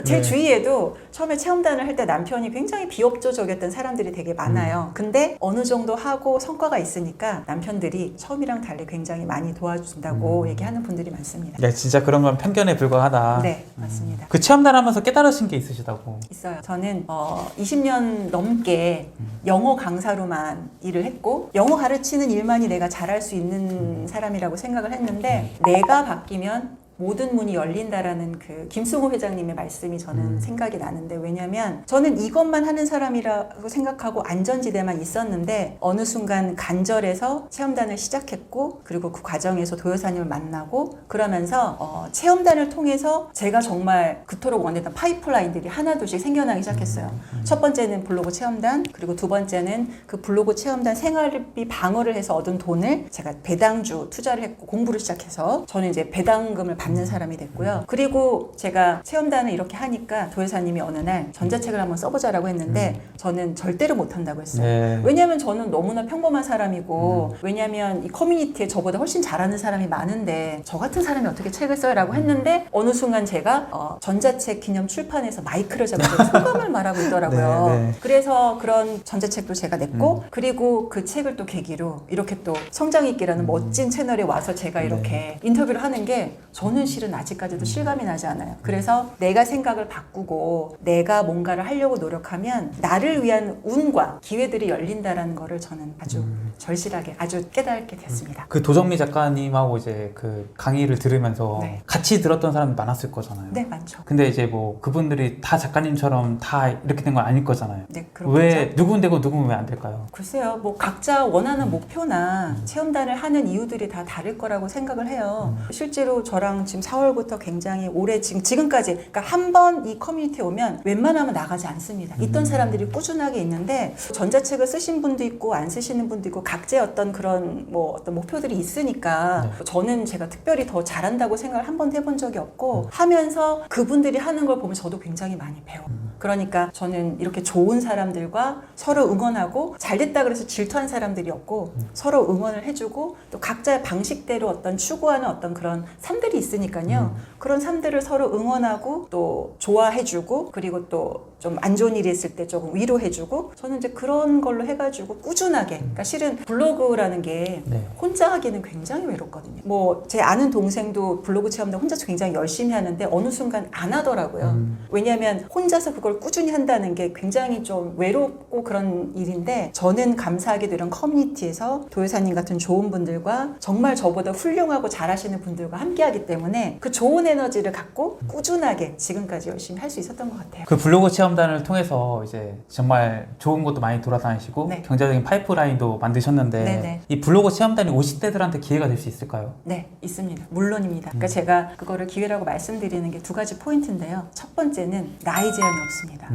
제 네. 주위에도 처음에 체험단을 할 때 남편이 굉장히 비협조적이었던 사람들이 되게 많아요. 근데 어느 정도 하고 성과가 있으니까 남편들이 처음이랑 달리 굉장히 많이 도와준다고 얘기하는 분들이 많습니다. 야, 진짜 그런 건 편견에 불과하다. 네, 맞습니다. 그 체험단 하면서 깨달으신 게 있으시다고. 있어요. 저는 20년 넘게 영어 강사로만 일을 했고 영어 가르치는 일만이 내가 잘할 수 있는 사람이라고 생각을 했는데 내가 바뀌면 모든 문이 열린다라는 그 김승호 회장님의 말씀이 저는 생각이 나는데 왜냐면 저는 이것만 하는 사람이라고 생각하고 안전지대만 있었는데 어느 순간 간절해서 체험단을 시작했고 그리고 그 과정에서 도요사님을 만나고 그러면서 체험단을 통해서 제가 정말 그토록 원했던 파이프라인들이 하나둘씩 생겨나기 시작했어요. 첫 번째는 블로그 체험단 그리고 두 번째는 그 블로그 체험단 생활비 방어를 해서 얻은 돈을 제가 배당주 투자를 했고 공부를 시작해서 저는 이제 배당금을 받는 받는 사람이 됐고요. 그리고 제가 체험단을 이렇게 하니까 도회사님이 어느 날 전자책을 한번 써보자라고 했는데 저는 절대로 못한다고 했어요. 네. 왜냐하면 저는 너무나 평범한 사람이고 왜냐하면 이 커뮤니티에 저보다 훨씬 잘하는 사람이 많은데 저 같은 사람이 어떻게 책을 써요? 라고 했는데 어느 순간 제가 전자책 기념 출판에서 마이크를 잡고 소감을 말하고 있더라고요. 네, 네. 그래서 그런 전자책도 제가 냈고 그리고 그 책을 또 계기로 이렇게 또 성장있기라는 멋진 채널에 와서 제가 이렇게 인터뷰를 하는 게 저는 실은 아직까지도 실감이 나지 않아요. 그래서 내가 생각을 바꾸고 내가 뭔가를 하려고 노력하면 나를 위한 운과 기회들이 열린다라는 거를 저는 아주 절실하게 아주 깨닫게 됐습니다. 그 도정미 작가님하고 이제 그 강의를 들으면서 네. 같이 들었던 사람이 많았을 거잖아요. 네, 많죠. 근데 이제 뭐 그분들이 다 작가님처럼 다 이렇게 된 건 아닐 거잖아요. 네, 그렇죠. 왜 누군 되고 누군 왜 안 될까요? 글쎄요, 뭐 각자 원하는 목표나 체험단을 하는 이유들이 다 다를 거라고 생각을 해요. 실제로 저랑 지금 4월부터 굉장히 오래 지금까지 그러니까 한 번 이 커뮤니티에 오면 웬만하면 나가지 않습니다. 있던 사람들이 꾸준하게 있는데 전자책을 쓰신 분도 있고 안 쓰시는 분도 있고 각자의 어떤 그런 뭐 어떤 목표들이 있으니까 저는 제가 특별히 더 잘한다고 생각을 한 번도 해본 적이 없고 하면서 그분들이 하는 걸 보면 저도 굉장히 많이 배워요. 그러니까 저는 이렇게 좋은 사람들과 서로 응원하고 잘됐다 그래서 질투한 사람들이 없고 서로 응원을 해주고 또 각자의 방식대로 어떤 추구하는 어떤 그런 삶들이 있으니까요. 그런 삶들을 서로 응원하고 또 좋아해주고 그리고 또 좀 안 좋은 일이 있을 때 조금 위로해주고 저는 이제 그런 걸로 해가지고 꾸준하게 그러니까 실은 블로그라는 게 네. 혼자 하기는 굉장히 외롭거든요. 뭐 제 아는 동생도 블로그 체험도 혼자서 굉장히 열심히 하는데 어느 순간 안 하더라고요. 왜냐하면 혼자서 그걸 꾸준히 한다는 게 굉장히 좀 외롭고 그런 일인데 저는 감사하게도 이런 커뮤니티에서 도회사님 같은 좋은 분들과 정말 저보다 훌륭하고 잘하시는 분들과 함께하기 때문에 그 좋은 에너지를 갖고 꾸준하게 지금까지 열심히 할 수 있었던 것 같아요. 그 블로그 체험단을 통해서 이제 정말 좋은 곳도 많이 돌아다니시고 네. 경제적인 파이프라인도 만드셨는데 네네. 이 블로그 체험단이 50대들한테 기회가 될 수 있을까요? 네, 있습니다. 물론입니다. 그러니까 제가 그거를 기회라고 말씀드리는 게 두 가지 포인트인데요. 첫 번째는 나이 제한이 없습니다.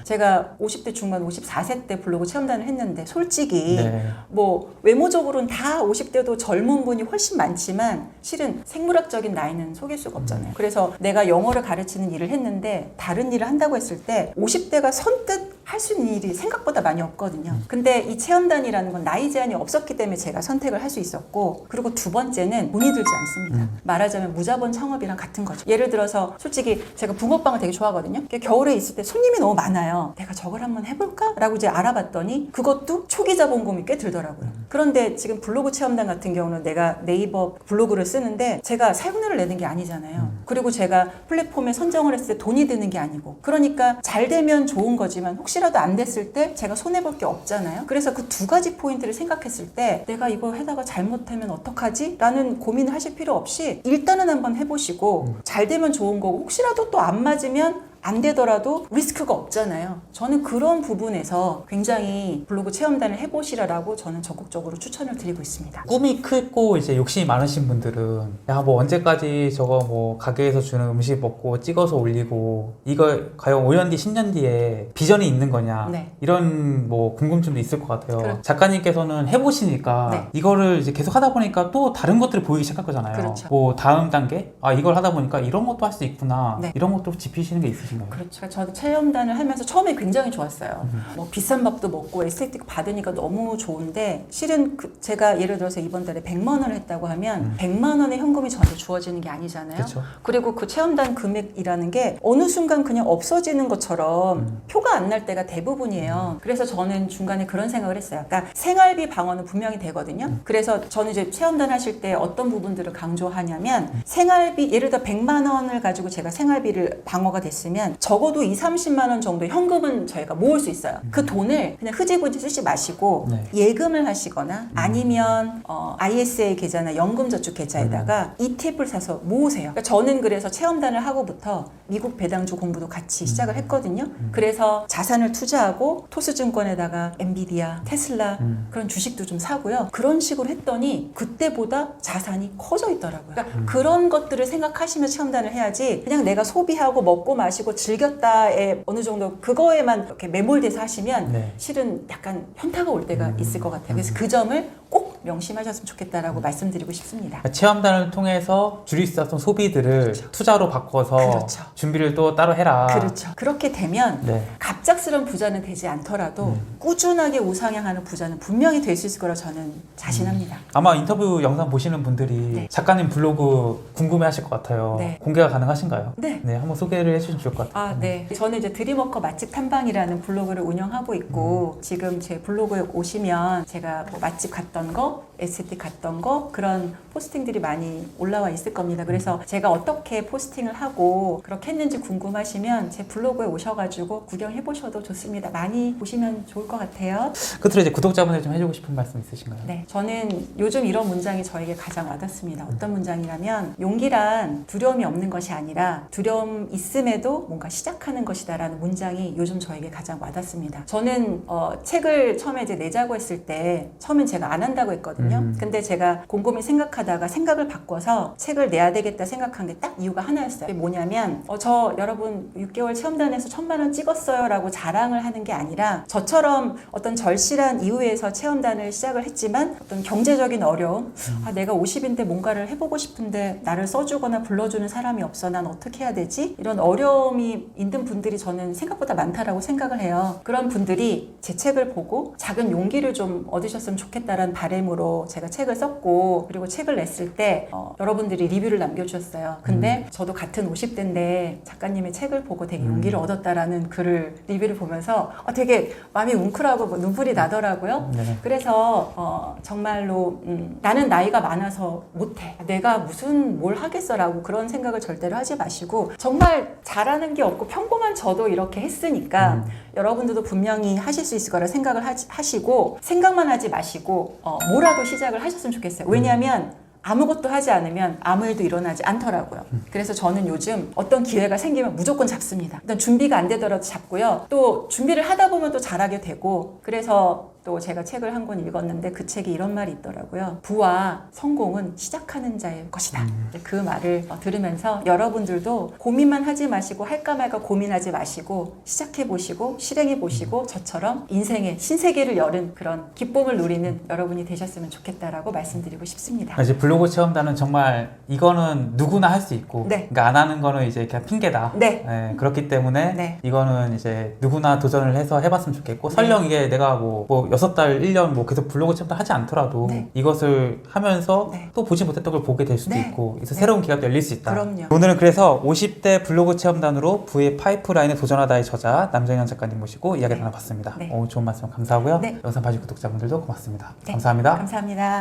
제가 50대 중반, 54세 때 블로그 체험단을 했는데 솔직히 네. 뭐 외모적으로는 다 50대도 젊은 분이 훨씬 많지만 실은 생물학적인 나이는 속일 수가 없잖아요. 그래서 내가 영어를 가르치는 일을 했는데 다른 일을 한다고 했을 때 50대가 선뜻 할 수 있는 일이 생각보다 많이 없거든요. 근데 이 체험단이라는 건 나이 제한이 없었기 때문에 제가 선택을 할 수 있었고 그리고 두 번째는 돈이 들지 않습니다. 말하자면 무자본 창업이랑 같은 거죠. 예를 들어서 솔직히 제가 붕어빵을 되게 좋아하거든요. 겨울에 있을 때 손님이 너무 많아요. 내가 저걸 한번 해볼까? 라고 이제 알아봤더니 그것도 초기 자본금이 꽤 들더라고요. 그런데 지금 블로그 체험단 같은 경우는 내가 네이버 블로그를 쓰는데 제가 사용료를 내는 게 아니잖아요. 그리고 제가 플랫폼에 선정을 했을 때 돈이 드는 게 아니고 그러니까 잘 되면 좋은 거지만 혹시라도 안 됐을 때 제가 손해볼 게 없잖아요. 그래서 그 두 가지 포인트를 생각했을 때 내가 이거 하다가 잘못하면 어떡하지? 라는 고민을 하실 필요 없이 일단은 한번 해보시고 잘 되면 좋은 거고 혹시라도 또 안 맞으면 안 되더라도 리스크가 없잖아요. 저는 그런 부분에서 굉장히 블로그 체험단을 해보시라고 저는 적극적으로 추천을 드리고 있습니다. 꿈이 크고 이제 욕심이 많으신 분들은 야 뭐 언제까지 저거 뭐 가게에서 주는 음식 먹고 찍어서 올리고 이거 과연 5년 뒤 10년 뒤에 비전이 있는 거냐 네. 이런 뭐 궁금증도 있을 것 같아요. 그렇죠. 작가님께서는 해보시니까 네. 이거를 이제 계속 하다 보니까 또 다른 것들이 보이기 시작할 거잖아요. 그렇죠. 뭐 다음 단계 이걸 하다 보니까 이런 것도 할 수 있구나 네. 이런 것도 짚히시는 게 있으신가요? 그렇죠. 저도 체험단을 하면서 처음에 굉장히 좋았어요. 뭐 비싼 밥도 먹고 에스테틱 받으니까 너무 좋은데 실은 제가 예를 들어서 이번 달에 100만 원을 했다고 하면 100만 원의 현금이 저한테 주어지는 게 아니잖아요. 그렇죠. 그리고 그 체험단 금액이라는 게 어느 순간 그냥 없어지는 것처럼 표가 안 날 때가 대부분이에요. 그래서 저는 중간에 그런 생각을 했어요. 그러니까 생활비 방어는 분명히 되거든요. 그래서 저는 이제 체험단 하실 때 어떤 부분들을 강조하냐면 생활비 예를 들어 100만 원을 가지고 제가 생활비를 방어가 됐으면 적어도 2, 30만 원 정도 현금은 저희가 모을 수 있어요. 그 돈을 그냥 흐지부지 쓰지 마시고 네. 예금을 하시거나 아니면 ISA 계좌나 연금저축 계좌에다가 ETF를 사서 모으세요. 그러니까 저는 그래서 체험단을 하고부터 미국 배당주 공부도 같이 시작을 했거든요. 그래서 자산을 투자하고 토스증권에다가 엔비디아, 테슬라 그런 주식도 좀 사고요. 그런 식으로 했더니 그때보다 자산이 커져 있더라고요. 그러니까 그런 것들을 생각하시며 체험단을 해야지 그냥 내가 소비하고 먹고 마시고 즐겼다에 어느 정도 그거에만 이렇게 매몰돼서 하시면 네. 실은 약간 현타가 올 때가 있을 것 같아요. 그래서 그 점을 꼭 명심하셨으면 좋겠다라고 말씀드리고 싶습니다. 체험단을 통해서 줄일 수 있었던 소비들을 투자로 바꿔서 그렇죠. 준비를 또 따로 해라. 그렇죠. 그렇게 되면 네. 갑작스러운 부자는 되지 않더라도 꾸준하게 우상향하는 부자는 분명히 될 수 있을 거라 저는 자신합니다. 아마 인터뷰 영상 보시는 분들이 네. 작가님 블로그 궁금해하실 것 같아요. 네. 공개가 가능하신가요? 네. 한번 소개를 해주시면 좋을 것 같아요. 네. 저는 이제 드림워커 맛집 탐방이라는 블로그를 운영하고 있고 지금 제 블로그에 오시면 제가 뭐 맛집 갔던 거, 에스테틱 갔던 거 그런 포스팅들이 많이 올라와 있을 겁니다. 그래서 제가 어떻게 포스팅을 하고 그렇게 했는지 궁금하시면 제 블로그에 오셔가지고 구경해 보셔도 좋습니다. 많이 보시면 좋을 것 같아요. 끝으로 이제 구독자분들 좀 해주고 싶은 말씀 있으신가요? 네, 저는 요즘 이런 문장이 저에게 가장 와닿습니다. 어떤 문장이라면 용기란 두려움이 없는 것이 아니라 두려움 있음에도 뭔가 시작하는 것이다라는 문장이 요즘 저에게 가장 와닿습니다. 저는 책을 처음에 이제 내자고 했을 때 처음엔 제가 안 한다고 했거든요. 근데 제가 곰곰이 생각하다가 생각을 바꿔서 책을 내야 되겠다 생각한 게 딱 이유가 하나였어요. 그게 뭐냐면 저 여러분 6개월 체험단에서 1,000만 원 찍었어요 라고 자랑을 하는 게 아니라 저처럼 어떤 절실한 이유에서 체험단을 시작을 했지만 어떤 경제적인 어려움 내가 50인데 뭔가를 해보고 싶은데 나를 써주거나 불러주는 사람이 없어 난 어떻게 해야 되지? 이런 어려움이 있는 분들이 저는 생각보다 많다라고 생각을 해요. 그런 분들이 제 책을 보고 작은 용기를 좀 얻으셨으면 좋겠다라는 바람으로 제가 책을 썼고 그리고 책을 냈을 때 여러분들이 리뷰를 남겨주셨어요. 근데 저도 같은 50대인데 작가님의 책을 보고 되게 용기를 얻었다라는 글을 리뷰를 보면서 되게 마음이 웅크라고 뭐 눈물이 나더라고요. 네. 그래서 정말로 나는 나이가 많아서 못해. 내가 무슨 뭘 하겠어라고 그런 생각을 절대로 하지 마시고 정말 잘하는 게 없고 평범한 저도 이렇게 했으니까 여러분들도 분명히 하실 수 있을 거라 생각을 하시고 생각만 하지 마시고 뭐라도 시작을 하셨으면 좋겠어요. 왜냐하면 아무것도 하지 않으면 아무 일도 일어나지 않더라고요. 그래서 저는 요즘 어떤 기회가 생기면 무조건 잡습니다. 일단 준비가 안 되더라도 잡고요. 또 준비를 하다 보면 또 잘하게 되고 그래서 또 제가 책을 한 권 읽었는데 그 책에 이런 말이 있더라고요. 부와 성공은 시작하는 자의 것이다. 그 말을 들으면서 여러분들도 고민만 하지 마시고 할까 말까 고민하지 마시고 시작해보시고 실행해보시고 저처럼 인생의 신세계를 여는 그런 기쁨을 누리는 여러분이 되셨으면 좋겠다라고 말씀드리고 싶습니다. 이제 블로그 체험단은 정말 이거는 누구나 할 수 있고 네. 그러니까 안 하는 거는 이제 그냥 핑계다. 네. 그렇기 때문에 네. 이거는 이제 누구나 도전을 해서 해봤으면 좋겠고 설령 이게 내가 뭐 6달, 1년 뭐 계속 블로그 체험단 하지 않더라도 네. 이것을 하면서 네. 또 보지 못했던 걸 보게 될 수도 네. 있고 그래서 네. 새로운 기회가 또 열릴 수 있다. 그럼요. 오늘은 그래서 50대 블로그 체험단으로 부의 파이프라인에 도전하다의 저자 남정현 작가님 모시고 이야기 나눠봤습니다. 네. 좋은 말씀 감사하고요. 네. 영상 봐주신 구독자분들도 고맙습니다. 네. 감사합니다. 감사합니다.